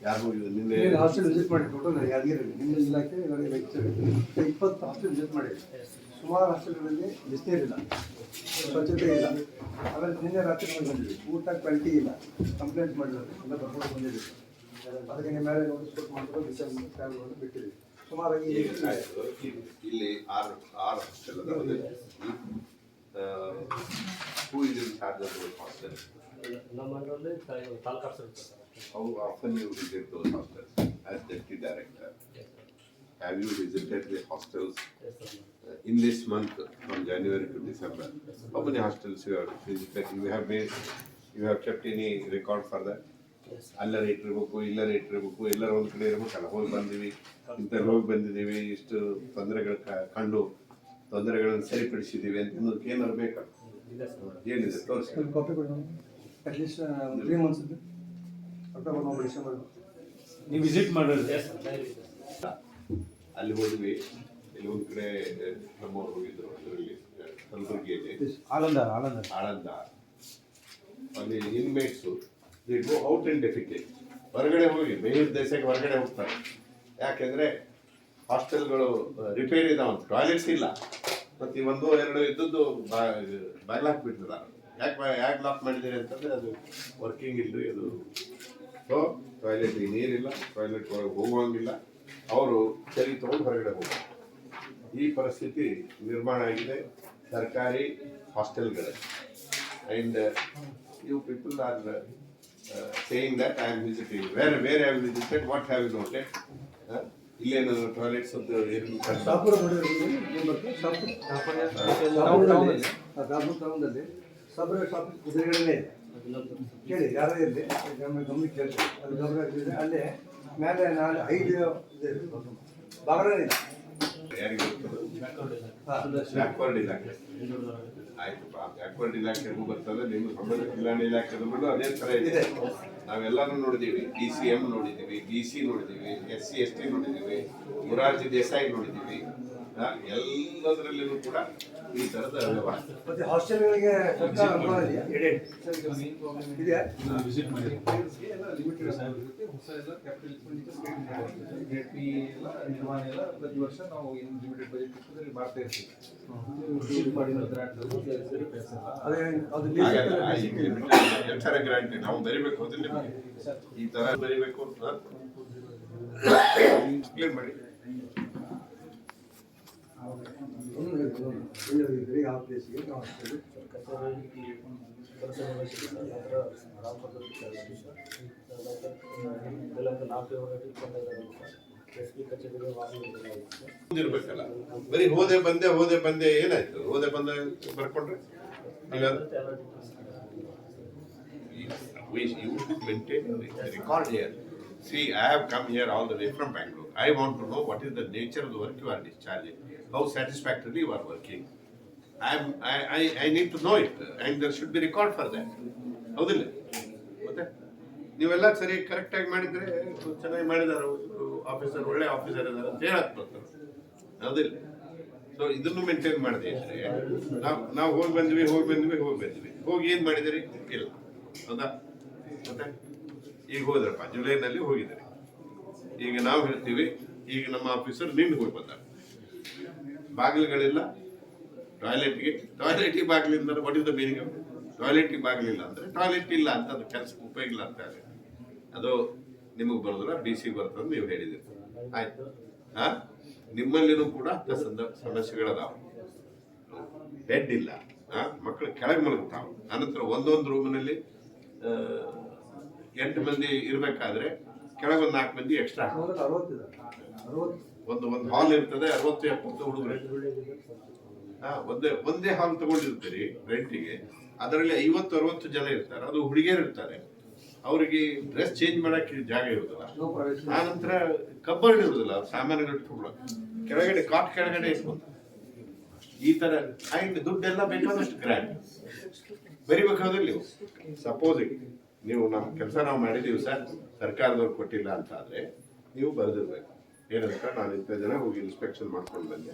ಯಾರು ನಿನ್ನೆ ಹಾಸ್ಟೆಲ್ ವಿಸಿಟ್ ಮಾಡಿ ಟೋಟಲ್ ಯಾದಗಿರಿ ನಿಮ್ಮ ಇಲಾಖೆ 20 ಹಾಸ್ಟೆಲ್ ವಿಸಿಟ್ ಮಾಡಿ. ಸುಮಾರು ಹಾಸ್ಟೆಲ್ಗಳಲ್ಲಿ ಬಿಸಿನೀರಿಲ್ಲ, ಸ್ವಚ್ಛತೆ ಇಲ್ಲ. ಆಮೇಲೆ ನಿನ್ನೆ ರಾತ್ರಿ ಮಾಡಿ ಬಂದಿದ್ವಿ, ಊಟ ಕ್ವಾಲಿಟಿ ಇಲ್ಲ, ಕಂಪ್ಲೇಂಟ್ ಮಾಡಿದ್ರು, ಎಲ್ಲ ಬರ್ಕೊಂಡು ಬಂದಿದ್ವಿ. ಅದಕ್ಕೆ ನಿಮ್ಮ ಮೇಲೆ ನೋಟಿಸ್ ಕೊಟ್ಟು ಮಾಡ್ಕೊಂಡು ವಿಚಾರ ಬಿಟ್ಟಿದ್ವಿ. ಸುಮಾರು ಇಲ್ಲಿ ಆರು ಹಾಸ್ಟೆಲ್ ಅದಾವೆ. Who is in charge of those hostel? ನಮ್ಮಲ್ಲಿ ತಾಲೂಕು ಇರ್ತದೆ. How often you visit those hostels as deputy director? Have you visited the hostels in this month from January to December? How many hostels you have visited? You have kept any record for that? ಅಲ್ಲರ ಇಟ್ಟಿರ್ಬೇಕು, ಇಲ್ಲರ ಇಟ್ಟಿರ್ಬೇಕು, ಎಲ್ಲರ ಒಂದು ಕಡೆ ಇರ್ಬೇಕಲ್ಲ. ಹೋಗಿ ಬಂದಿವಿ, ಇಂಥಲ್ಲಿ ಹೋಗಿ ಬಂದಿದ್ದೀವಿ, ಇಷ್ಟು ತೊಂದರೆಗಳು ಕಂಡು ತೊಂದರೆಗಳನ್ನು ಸರಿಪಡಿಸಿದ್ದೀವಿ ಅಂತ ಅನ್ನೋದಕ್ಕೆ ಏನಾದ್ರು ಬೇಕಲ್ಲ? ಏನಿದೆ ತೋರಿಸಿ. ಕಾಪಿ ಕೊಡಿ. ಅಟ್ಲೀಸ್ಟ್ 3 months ಇದೆ. ಅಕ್ಟೋಬರ್ ನವೆಂಬರ್ ಡಿಸೆಂಬರ್ ನೀವು ವಿಸಿಟ್ ಮಾಡೋದು ಅಲ್ಲಿ ಹೋದ್ವಿ. ಇಲ್ಲಿ ಒಂದು ಕಡೆ ನಮ್ಮವ್ರು ಹೋಗಿದ್ರು, ಅದರಲ್ಲಿ ಕಲಬುರಗಿಯಲ್ಲಿ ಆಳಂದ. ಅಲ್ಲಿ ಇನ್ಮೇಟ್ಸು ದೇ ಗೋ ಔಟ್ ಅಂಡ್ ಡೆಫಿಕೇಟ್, ಹೊರಗಡೆ ಹೋಗಿ ಮೇಯ್ನ್ ದೇಶಕ್ಕೆ ಹೊರಗಡೆ ಹೋಗ್ತಾರೆ. ಯಾಕೆಂದರೆ ಹಾಸ್ಟೆಲ್ಗಳು ರಿಪೇರಿ ಇದಾವಂತ, ಟಾಯ್ಲೆಟ್ಸ್ ಇಲ್ಲ. ಮತ್ತು ಒಂದು ಎರಡು ಇದ್ದದ್ದು ಬಾಗಿಲಾಕ್ಬಿಟ್ಟಿದ್ದಾರೆ. ಯಾಕೆ ಲಾಕ್ ಮಾಡಿದ್ದೀರಿ ಅಂತಂದರೆ ಅದು ವರ್ಕಿಂಗ್ ಇಲ್ಲರಿ. ಅದು ಸೊ ಟಾಯ್ಲೆಟಿಗೆ ನೀರಿಲ್ಲ, ಟಾಯ್ಲೆಟ್ ಒಳಗೆ ಹೋಗುವಂಗಿಲ್ಲ. ಅವರು ಚಳಿ ತೊಗೊಂಡು ಹೊರಗಡೆ ಹೋಗ್ತಾರೆ. ಈ ಪರಿಸ್ಥಿತಿ ನಿರ್ಮಾಣ ಆಗಿದೆ ಸರ್ಕಾರಿ ಹಾಸ್ಟೆಲ್ಗಳಲ್ಲಿ. And you people are saying that I am visiting. Where have visited, what have you noted? ಇಲ್ಲೇನು ಟಾಯ್ಲೆಟ್ಸ್ ಅಂತ ಶಾಪುರ ನೋಡಿದ್ರೆ ಟೌನಲ್ಲಿ ಸಬ್ರ ಶಾಪ್ ಎದುರುಗಡೆ ಕೇಳಿ, ಯಾರೇ ಇರಲಿ ಗಮನಕ್ಕೆ ಕೇಳಿ. ಅದು ಗಮನ ಇದ್ದರೆ ಅಲ್ಲೇ ಮೇಲೆ 5 ಬಾಗ್ರೇ ಇಲ್ಲ. ಯಾರಿಗೆ ಬ್ಯಾಕ್ವರ್ಡ್ ಇಲಾಖೆ ಆಯ್ತಪ್ಪ, ಬ್ಯಾಕ್ವರ್ಡ್ ಇಲಾಖೆಗೂ ಬರ್ತದೆ, ನಿಮ್ಮ ಸಮಾಜ ಕಲ್ಯಾಣ ಇಲಾಖೆದು ಅದೇ ಥರ ಇದೆ. ನಾವೆಲ್ಲರೂ ನೋಡಿದ್ದೀವಿ. DCM ನೋಡಿದ್ದೀವಿ, DC ನೋಡಿದ್ದೀವಿ, SC ST ನೋಡಿದ್ದೀವಿ, ಮೊರಾರ್ಜಿ ದೇಸಾಯಿ ನೋಡಿದ್ದೀವಿ. ಎಲ್ಲದರಲ್ಲಿಯೂ ಕೂಡ ಈ ಥರದ ವ್ಯವಸ್ಥೆ. ಮತ್ತೆ ಹಾಸ್ಟೆಲ್ಗಳಿಗೆ ಇದೆಯಾ? ವಿಸಿಟ್ ಮಾಡಿ ನಿರ್ವಹಣೆ ಎಲ್ಲ ಪ್ರತಿ ವರ್ಷ ನಾವು ಲಿಮಿಟೆಡ್ ಬಜೆಟ್ ಮಾಡ್ತಾ ಇರ್ತೀವಿ. ವಿಸಿಟ್ ಮಾಡಿ ಅದೇ ಅದು ಥರ ಗ್ರಾಂಟ್ ನಾವು ಬರಿಬೇಕು, ಅದಿಲ್ಲ ಈ ಥರ ಬರಿಬೇಕು ಅಂತ ಎಕ್ಸ್ಪ್ಲೇನ್ ಮಾಡಿ. ಆ ಪ್ಲೇಸ್ಗೆ ನಾವು ಹಾಸ್ಟೆಲ್ ಇರ್ಬೇಕಲ್ಲ. ಬರೀ ಹೋದೆ ಬಂದೆ ಏನಾಯ್ತು? ಹೋದೆ ಬಂದೆ ಬರ್ಕೊಂಡ್ರೆ you maintain the record here. See, I have come here all the way from Bangalore. I want to know what is the nature of the work you are discharging, how satisfactorily you are working. I need to know it, and there should be record for that. ಹೌದಿಲ್ಲ? ಮತ್ತೆ ನೀವೆಲ್ಲ ಸರಿ ಕರೆಕ್ಟಾಗಿ ಮಾಡಿದರೆ ಚೆನ್ನಾಗಿ ಮಾಡಿದಾರೆ officer, ಒಳ್ಳೆ officer ಇದ್ದಾರೆ ಅಂತ ಹೇಳಕ್ ಬರ್ತಾರೆ. ಹೌದಿಲ್ಲ? ಸೊ ಇದನ್ನು ಮೇಂಟೈನ್ ಮಾಡದೆ ಇದ್ರೆ ನಾವು ಹೋಗಿ ಬಂದ್ವಿ ಹೋಗಿ ಏನು ಮಾಡಿದಿರಿ ಇಲ್ಲ. ಹೌದಾ? ಮತ್ತೆ ಈಗ ಹೋದ್ರಪ್ಪ, ಜುಲೈನಲ್ಲಿ ಹೋಗಿದ್ದಾರೆ. ಈಗ ನಾವು ಹೇಳ್ತೀವಿ, ಈಗ ನಮ್ಮ ಆಫೀಸರ್ ನಿನ್ನೆ ಹೋಗಿ ಬಂದಾರೆ. ಬಾಗಿಲುಗಳಿಲ್ಲ, ಟಾಯ್ಲೆಟಿಗೆ ಬಾಗಿಲಿಂದ what is the meaning of ಟಾಯ್ಲೆಟಿಗೆ ಬಾಗಿಲಿಲ್ಲ ಅಂದರೆ ಟಾಯ್ಲೆಟ್ ಇಲ್ಲ ಅಂತ, ಅದು ಕೆಲಸಕ್ಕೆ ಉಪಯೋಗ ಇಲ್ಲ ಅಂತ ಹೇಳಿ. ಅದು ನಿಮಗೆ ಬರೋದಿಲ್ಲ, DC ಬರ್ತದೆ ನೀವು ಹೇಳಿದ್ದೀರಿ. ಆಯ್ತು, ನಿಮ್ಮಲ್ಲಿನೂ ಕೂಡ ಸಮಸ್ಯೆಗಳದಾವೆ. ಬೆಡ್ ಇಲ್ಲ, ಮಕ್ಕಳು ಕೆಳಗೆ ಮಲಗ್ತಾವೆ. ಅನಂತರ ಒಂದೊಂದು ರೂಮಿನಲ್ಲಿ 8 ಮಂದಿ ಇರಬೇಕಾದ್ರೆ ಕೆಳಗೆ 4 ಮಂದಿ ಎಕ್ಸ್ಟ್ರಾ. ಒಂದು ಹಾಲ್ ಇರ್ತದೆ, 60-70 ಹುಡುಗರು. ಒಂದೇ ಹಾಲ್ ತಗೊಂಡಿರ್ತೀರಿ ರೆಂಟಿಗೆ, ಅದರಲ್ಲಿ 50-60 ಜನ ಇರ್ತಾರೆ. ಅದು ಹುಡುಗಿಯರು ಇರ್ತಾರೆ, ಅವರಿಗೆ ಡ್ರೆಸ್ ಚೇಂಜ್ ಮಾಡಕ್ಕೆ ಜಾಗ ಇರೋದಿಲ್ಲ. ಆ ನಂತರ ಕಬ್ಬರ್ಡ್ ಇರೋದಿಲ್ಲ, ಸಾಮಾನುಗಳು ಇಟ್ಕೊಳ್ಳೋಕೆ ಕೆಳಗಡೆ ಕಾಟ್ ಕೆಳಗಡೆ ಇಟ್ಕೊಂಡು ಈ ತರ. ಆಯ್ತು, ದುಡ್ಡೆಲ್ಲ ಬೇಕಾದಷ್ಟು ಗ್ರ್ಯಾಂಡ್ ಬರಿಬೇಕಾದ್ರೆ ನೀವು ಸಪೋಸಿಂಗ್ ನೀವು ನಮ್ಮ ಕೆಲಸ ನಾವು ಮಾಡಿದ್ದೀವಿ ಸರ್, ಸರ್ಕಾರದವ್ರು ಕೊಟ್ಟಿಲ್ಲ ಅಂತ ಆದರೆ ನೀವು ಬರೆದಿರ್ಬೇಕು. ಏನಂತ, ನಾನು ಇಂಥ ಜನ ಹೋಗಿ ಇನ್ಸ್ಪೆಕ್ಷನ್ ಮಾಡ್ಕೊಂಡು ಬಂದೆ.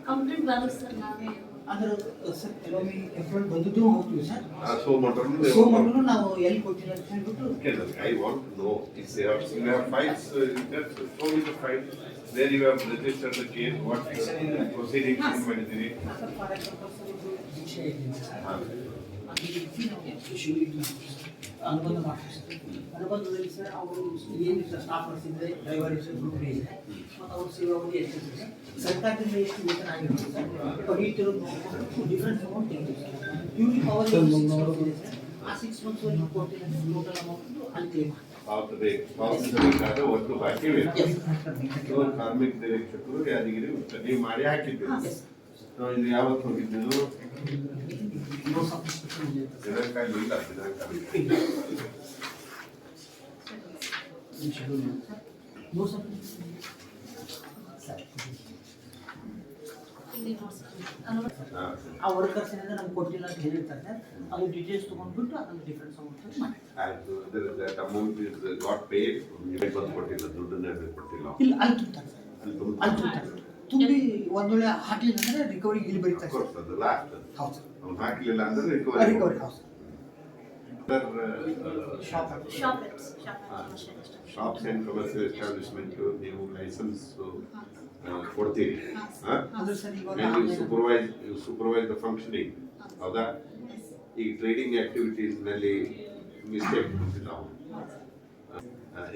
ಕಂಪ್ಲೇಂಟ್ ಬರುತ್ತೆ ಸರ್. ನಾವೇ ಅಂದ್ರೆ ಸರ್ ಕೆಲವೊಮ್ಮೆ ಎಫರ್ಟ್ ಬಂದಿದ್ದು ಹೋಗ್ತೀವಿ ಸರ್ So motor ಸೊ ಮಕ್ಕಳು ನಾವು ಎಲ್ಲಿ ಕೊಟ್ಟಿಲ್ಲ ಅಂತ ಹೇಳ್ಬಿಟ್ಟು okay, I want to know if you have files, show me the file where you have registered the case, what proceedings in ಮಾಡಿದ್ದೀರಿ. ಸರ್ ಫಾರ್ ಎಕ್ಸಾಂಪಲ್ ಸರ್ ಇದು ಶಿಕ್ಷೆ ಇದೆ ಸರ್ ಹಾ. ಅನುಬಂಧ ಮಾಡ್ತೀವಿ ಸರ್ ಅನುಬಂಧದಲ್ಲಿ ಸರ್ ಅವರು ಏನು ಸ್ಟಾಫ್ ನಡೆಸಿದ್ರೆ ಡ್ರೈವರ್ ಹೆಸರು ಗ್ರೂಪ್ ಇದೆ ಮತ್ತು ಅವ್ರ ಸೇವಾವಧಿ ಎಷ್ಟಿದೆ ಸರ್ಕಾರದಿಂದ ಎಷ್ಟು ವೇತನ ಆಗಿರುತ್ತೆ ಸರ್ ಪಡೀತಿರೋ ಡಿಫ್ರೆನ್ಸ್ ಅಮೌಂಟ್ ತೆಗಿತೀವಿ ಸರ್ ಪ್ಯೂರಿ ಪವರ್ ಇದೆ ಸರ್ ಆ 6 months ವರೆಗೆ ಕೊಟ್ಟಿಲ್ಲ ಟೋಟಲ್ ಅಮೌಂಟ್ ಅಲ್ಲಿ ಕ್ಲೇಮ್ ಪಾವತಿಸಬೇಕಾದ ಒಟ್ಟು ಬಾಕಿವಿದೆ. ಇವರು ಕಾರ್ಮಿಕ ನಿರೀಕ್ಷಕರು ಯಾದಗಿರಿ ಉತ್ತರ ನೀವು ಮಾಡಿ ಹಾಕಿದ್ದೀರಿ. So ಇದು ಯಾವತ್ತು ಹೋಗಿದ್ದು? ದಿನಾಂಕ ಇಲ್ಲ, ದಿನಾಂಕ ಇಲ್ಲ. ಹಾ. ಆ ವರ್ಕರ್ಸ್ ಏನಾದ್ರೆ ನಮ್ಗೆ ಕೊಟ್ಟಿಲ್ಲ ಅಂತ ಹೇಳಿರ್ತಾರೆ ಸರ್ ಅದು ಡೀಟೇಲ್ಸ್ ತೊಗೊಂಡ್ಬಿಟ್ಟು ಅದನ್ನು ಡಿಫ್ರೆನ್ಸ್ ಅಮೌಂಟ್ ಮಾಡಿ ಆಯ್ತು, that amount is got paid, ನಿಮಗೆ ಬಂದು ಕೊಟ್ಟಿಲ್ಲ, ದುಡ್ಡನ್ನೇ ಕೊಟ್ಟಿಲ್ಲ. ಇಲ್ಲ ಅಲ್ಲಿ ತುಂಬ್ತಾರೆ ಸರ್ ಅಲ್ಲಿ ತುಂಬ ಅಲ್ಲಿ ತುಂಬ್ತಾರೆ ತುಂಬಿ ಒಂದ್ ವೇಳೆ ಹಾಕ್ಲಿಲ್ಲ ಅಂದ್ರೆ ರಿಕವರಿ ಇಲ್ಲಿ ಬರೀತಾರೆ ಸರ್ ಅದು ಲಾಸ್ಟ್ ಹೌದು ಸರ್ ಅವ್ನು ಹಾಕಲಿಲ್ಲ ಅಂದ್ರೆ ರಿಕವರಿ ರಿಕವರಿ. ಹೌದು sir shops and commercial establishment ನೀವು ಲೈಸೆನ್ಸ್ ಕೊಡ್ತೀರಿ. ಅಂದ್ರೆ ಸರ್ ಇವಾಗ ಸೂಪರ್ವೈಸ್ ದ ಫಂಕ್ಷನಿಂಗ್, ಹೌದಾ? ಈ ಟ್ರೇಡಿಂಗ್ ಆಕ್ಟಿವಿಟೀಸ್ ನಲ್ಲಿ ಮಿಸ್ಟೇಕ್ ನಾವು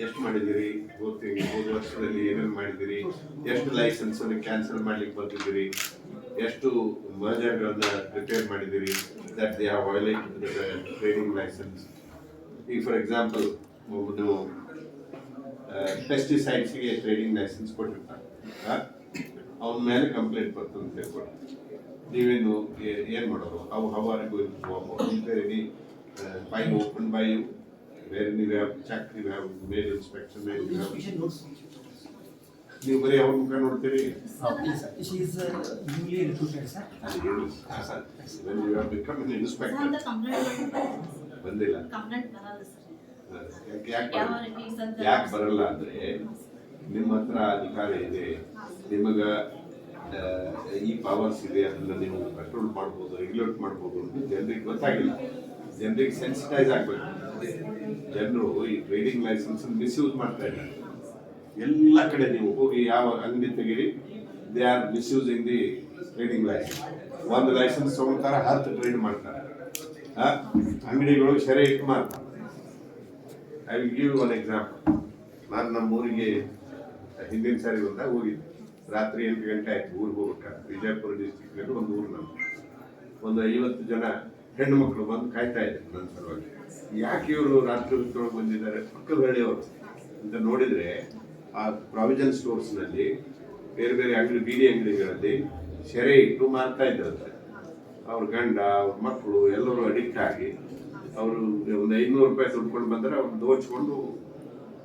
ಎಷ್ಟು ಮಾಡಿದಿರಿ, ಹೋದ ವರ್ಷದಲ್ಲಿ ಏನೇನು ಮಾಡಿದಿರಿ, ಎಷ್ಟು ಲೈಸೆನ್ಸ್ ಅನ್ನು ಕ್ಯಾನ್ಸಲ್ ಮಾಡ್ಲಿಕ್ಕೆ ಬರ್ತಿದ್ದೀರಿ, ಎಷ್ಟು ಮರ್ಜರ್ಗಳನ್ನ ರಿಪೇರ್ ಮಾಡಿದಿರಿ, that they have violated the trading licence. ಈಗ ಫಾರ್ ಎಕ್ಸಾಂಪಲ್ ನೀವು ಪೆಸ್ಟಿಸೈಡ್ಸ್ಗೆ ಟ್ರೇಡಿಂಗ್ ಲೈಸೆನ್ಸ್ ಕೊಟ್ಟಿರ್ತಾರೆ, ಅವನ ಮೇಲೆ ಕಂಪ್ಲೇಂಟ್ ಬರ್ತದೆ ಅಂತ ಹೇಳ್ಕೊಡಿ. ನೀವೇನು ಏನು ಮಾಡೋರು? How are you going to any file open by you where you have checked, you have made inspection, and you have inspection notes ನೀವು ಬರೀ ಅವ್ರ ಮುಖ ನೋಡ್ತೀರಿ. She is newly recruited sir ಅದು ಹೇಳು. When you have become an inspector, ಬಂದಿಲ್ಲ. ಯಾಕೆ ಬರಲ್ಲ ಅಂದ್ರೆ ನಿಮ್ಮ ಹತ್ರ ಅಧಿಕಾರ ಇದೆ, ನಿಮಗ ಈ ಪವರ್ಸ್ ಇದೆ, ಅದನ್ನ ನೀವು ಕಂಟ್ರೋಲ್ ಮಾಡ್ಬೋದು, ರೆಗ್ಯುಲೇಟ್ ಮಾಡ್ಬೋದು ಅಂತ ಜನರಿಗೆ ಗೊತ್ತಾಗಿಲ್ಲ. ಜನರಿಗೆ ಸೆನ್ಸಿಟೈಸ್ ಆಗ್ಬೇಕು. ಜನರು ಈ ಟ್ರೇಡಿಂಗ್ ಲೈಸೆನ್ಸ್ ಮಿಸ್ಯೂಸ್ ಮಾಡ್ತಾ ಇದ್ದಾರೆ. ಎಲ್ಲ ಕಡೆ ನೀವು ಹೋಗಿ ಯಾವ ಅಂಗಡಿ ತೆಗೀರಿ, they are misusing the trading license. ಒಂದು ಲೈಸೆನ್ಸ್ ತಗೊಳ್ತಾರೆ, 10 ಟ್ರೇಡ್ ಮಾಡ್ತಾರೆ. ಅಂಗಡಿಗಳು ಸೆರೆ ಇಟ್ಟು ಮಾಡ್ತಾರೆ. I will give one example. ನಾನು ನಮ್ಮ ಊರಿಗೆ ಹಿಂದಿನ ಸಾರಿ ಬಂದಾಗ ಹೋಗಿದ್ದೆ. ರಾತ್ರಿ 8 ಗಂಟೆ ಆಯ್ತು ಊರಿಗೆ ಹೋಗ್ಬೇಕಾದ್ರೆ. ವಿಜಯಪುರ ಡಿಸ್ಟಿಕ್ನಲ್ಲಿ ಒಂದು ಊರು ನಮ್ದು. ಒಂದು 50 ಜನ ಹೆಣ್ಣು ಮಕ್ಕಳು ಬಂದು ಕಾಯ್ತಾ ಇದ್ರು ನನ್ನ ಸಲುವಾಗಿ. ಯಾಕೆ ಇವರು ರಾತ್ರಿ ಹೊತ್ತೊಳಗೆ ಬಂದಿದ್ದಾರೆ, ಪಕ್ಕದ ಹಳ್ಳಿಯವರು ಅಂತ ನೋಡಿದರೆ ಆ ಪ್ರಾವಿಷನ್ ಸ್ಟೋರ್ಸ್ನಲ್ಲಿ ಬೇರೆ ಬೇರೆ ಅಂಗಡಿ, ಬೀಡಿ ಅಂಗಡಿಗಳಲ್ಲಿ ಸೆರೆ ಇಟ್ಟು ಮಾರ್ತಾ ಇದ್ದಾರಂತೆ. ಅವ್ರ ಗಂಡ, ಅವ್ರ ಮಕ್ಕಳು ಎಲ್ಲರೂ ಅಡಿಕ್ಟ್ ಆಗಿ ಅವರು ಒಂದು 500 ರೂಪಾಯಿ ದುಡ್ಕೊಂಡು ಬಂದರೆ ಅವ್ರು ದೋಚ್ಕೊಂಡು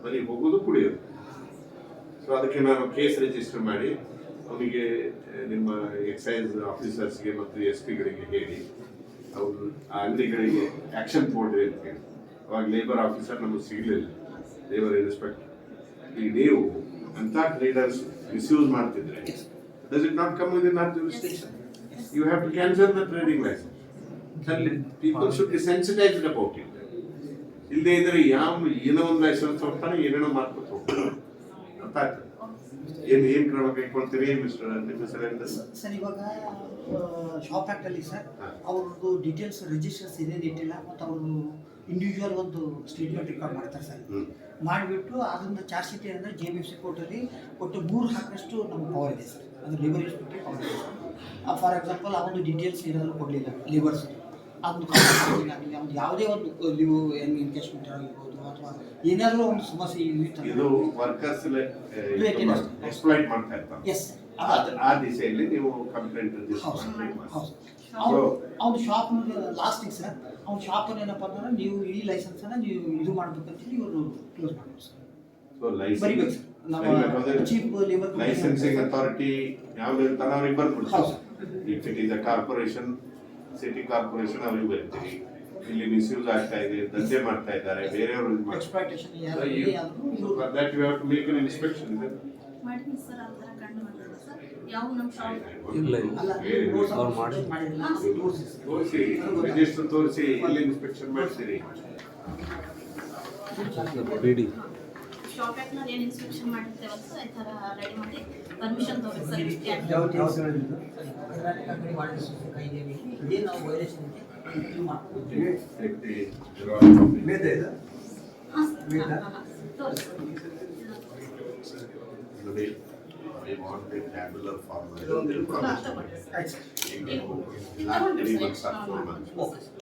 ಮನೆಗೆ ಹೋಗೋದು, ಕುಡಿಯೋದು. ಸೊ ಅದಕ್ಕೆ ನಾನು ಕೇಸ್ ರಿಜಿಸ್ಟರ್ ಮಾಡಿ ಅವನಿಗೆ ನಿಮ್ಮ ಎಕ್ಸೈಸ್ ಆಫೀಸರ್ಸ್ಗೆ ಮತ್ತು SP ಗಳಿಗೆ ಹೇಳಿ ಅವರು ಆ ಅಂಗಡಿಗಳಿಗೆ ಆ್ಯಕ್ಷನ್ ತಗೊಂಡ್ರಿ ಅಂತ ಹೇಳಿ. ಅವಾಗ ಲೇಬರ್ ಆಫೀಸರ್ ನಮಗೆ ಸಿಗಲಿಲ್ಲ, ಲೇಬರ್ ಇನ್ಸ್ಪೆಕ್ಟರ್. ಈಗ ನೀವು ಅಂಥ ಟ್ರೇಡರ್ಸ್ ಮಿಸ್ಯೂಸ್ ಮಾಡ್ತಿದ್ರೆ does it not come within our jurisdiction? You have to cancel the trading license. People should be sensitized about it. ಇಲ್ಲದೆ ಇದ್ರೆ ಏನೋ ಒಂದು ಲೈಸೆನ್ಸ್ ಹೋಗ್ತಾನೆ, ಏನೇನೋ ಮಾಡ್ಕೊತ ಹೋಗ್ತಾನೆ. ಅರ್ಥ ಆಗ್ತದೆ? ಏನು ಕ್ರಮ ಕೈಗೊಳ್ತೀರಿ ಮಿಸ್ಟರ್ ನಿಮ್ಮ ಹೆಸರಿಂದ? ಸರ್ ಇವಾಗ ಶಾಪ್ ಆ್ಯಕ್ಟಲ್ಲಿ ಸರ್ ಅವ್ರದ್ದು ಡೀಟೇಲ್ಸ್ ರಿಜಿಸ್ಟರ್ಸ್ ಏನೇನು ಇಟ್ಟಿಲ್ಲ ಮತ್ತು ಅವರು ಇಂಡಿವಿಜುವಲ್ ಒಂದು ಸ್ಟೇಟ್ಮೆಂಟ್ ರೆಕಾರ್ಡ್ ಮಾಡ್ತಾರೆ ಸರ್. ಮಾಡಿಬಿಟ್ಟು ಅದೊಂದು ಚಾರ್ಜ್ ಶೀಟ್ ಏನಂದರೆ JBFC ಕೋರ್ಟಲ್ಲಿ ಒಟ್ಟು 3 ಹಾಕಷ್ಟು ನಮ್ಗೆ ಪವರ್ ಇದೆ ಸರ್. ಅದು ಲೇಬರ್ ಇನ್ಸ್ಪೆಕ್ಟರ್ ಪವರ್ ಇದೆ ಸರ್. ಫಾರ್ ಎಕ್ಸಾಂಪಲ್ ಆ ಒಂದು ಡೀಟೇಲ್ಸ್ ಏನಾದರೂ ಕೊಡಲಿಲ್ಲ ಲೇಬರ್ಸ್, ಅದೊಂದು ಆಗಲಿ, ಅವ್ನು ಯಾವುದೇ ಒಂದು ಲೀವ್ ಎನ್ಗೇಜ್ಮೆಂಟ್ ಆಗಿರ್ಬೋದು ಅಥವಾ ಏನಾದರೂ ಒಂದು ಸಮಸ್ಯೆ ಇದು ವರ್ಕರ್ಸ್ ಎಕ್ಸ್ಪ್ಲಾಯ್ಟ್ ಮಾಡ್ತಾ ಇರ್ತಾರೆ. ಎಸ್ ಆ ದಿಸೆಯಲ್ಲಿ ನೀವು ಕಂಪ್ಲೇಂಟ್ ಅವ್ನು ಶಾಪ್ ಲಾಸ್ಟಿಗೆ ಸರ್ ಅವ್ನು ಶಾಪಲ್ಲಿ ಏನಪ್ಪ ಅಂದ್ರೆ ನೀವು ಈ ಲೈಸೆನ್ಸನ್ನು ನೀವು ಇದು ಮಾಡ್ಬೇಕಂತೇಳಿ ಇವರು ಕ್ಲೋಸ್ ಮಾಡ್ಬೋದು ಸರ್. ಬರಿಬೇಕು ಸರ್. ನಮ್ಮ ಚೀಫ್ ಲೇಬರ್ ಲೈಸೆನ್ಸಿಂಗ್ ಅಥಾರಿಟಿ ಯಾವ್ದು ಇರ್ತಾನೆ ಅವ್ರಿಗೆ ಬರ್ಬಿಡ್ತಾರೆ. If it is a corporation, city corporation, ಅವ್ರಿಗೆ ಬರ್ತೀರಿ. ಇಲ್ಲಿ ಮಿಸ್ಯೂಸ್ ಆಗ್ತಾ ಇದೆ, ದಂಧೆ ಮಾಡ್ತಾ ಇದ್ದಾರೆ, ಬೇರೆಯವರು exploitation that you have to make an inspection. ಮಾಡಿದ್ದೀನಿ ಸರ್, ಆ ಥರ ಕಂಡು ಬಂದಿಲ್ಲ ಸರ್. ಯಾವ ನಮ್ಮ ಶಾಪ್ ಅಲ್ಲ ರೂಲ್ಸ್ ಆಫ್ ಪ್ರೊಸೀಜರ್ ಮಾಡಿಲ್ಲ ರೂಲ್ಸ್ ತೋರಿಸಿ ರಿಜಿಸ್ಟರ್ ತೋರಿಸಿ ಎಲ್ಲಿ ಇನ್ಸ್ಪೆಕ್ಷನ್ ಮಾಡ್ತೀರಿ. ಶಾಪ್ ಆ್ಯಕ್ಟ್ನಲ್ಲಿ ಏನು ಇನ್ಸ್ಪೆಕ್ಷನ್ ಮಾಡಿರ್ತೇವಲ್ಲ ಸರ್, ಈ ಥರ ರೆಡಿ ಮಾಡಿ ಪರ್ಮಿಷನ್ ತೊಗೊಬೇಕು ಸರ್. ಯಾವ ತಿಂಗಳಿಂದ ಕರ್ನಾಟಕ ಕಡೆ ಮಾಡಿದ ಕಾಯ್ದೆಯಲ್ಲಿ ಇದೇ ನಾವು ವೈಲೇಷನ್ ಇದೆ ಇದು ಮಾಡ್ತೀವಿ. ಮೇದೆ ಇದೆ ಹಾಂ ತೋರಿಸಿ ನೋಡಿ, I want a tabular format. ತಗೊಳ್ಳಿ ಸರ್. ಆಯ್ತು sir. Last 3 months or 4 months. Okay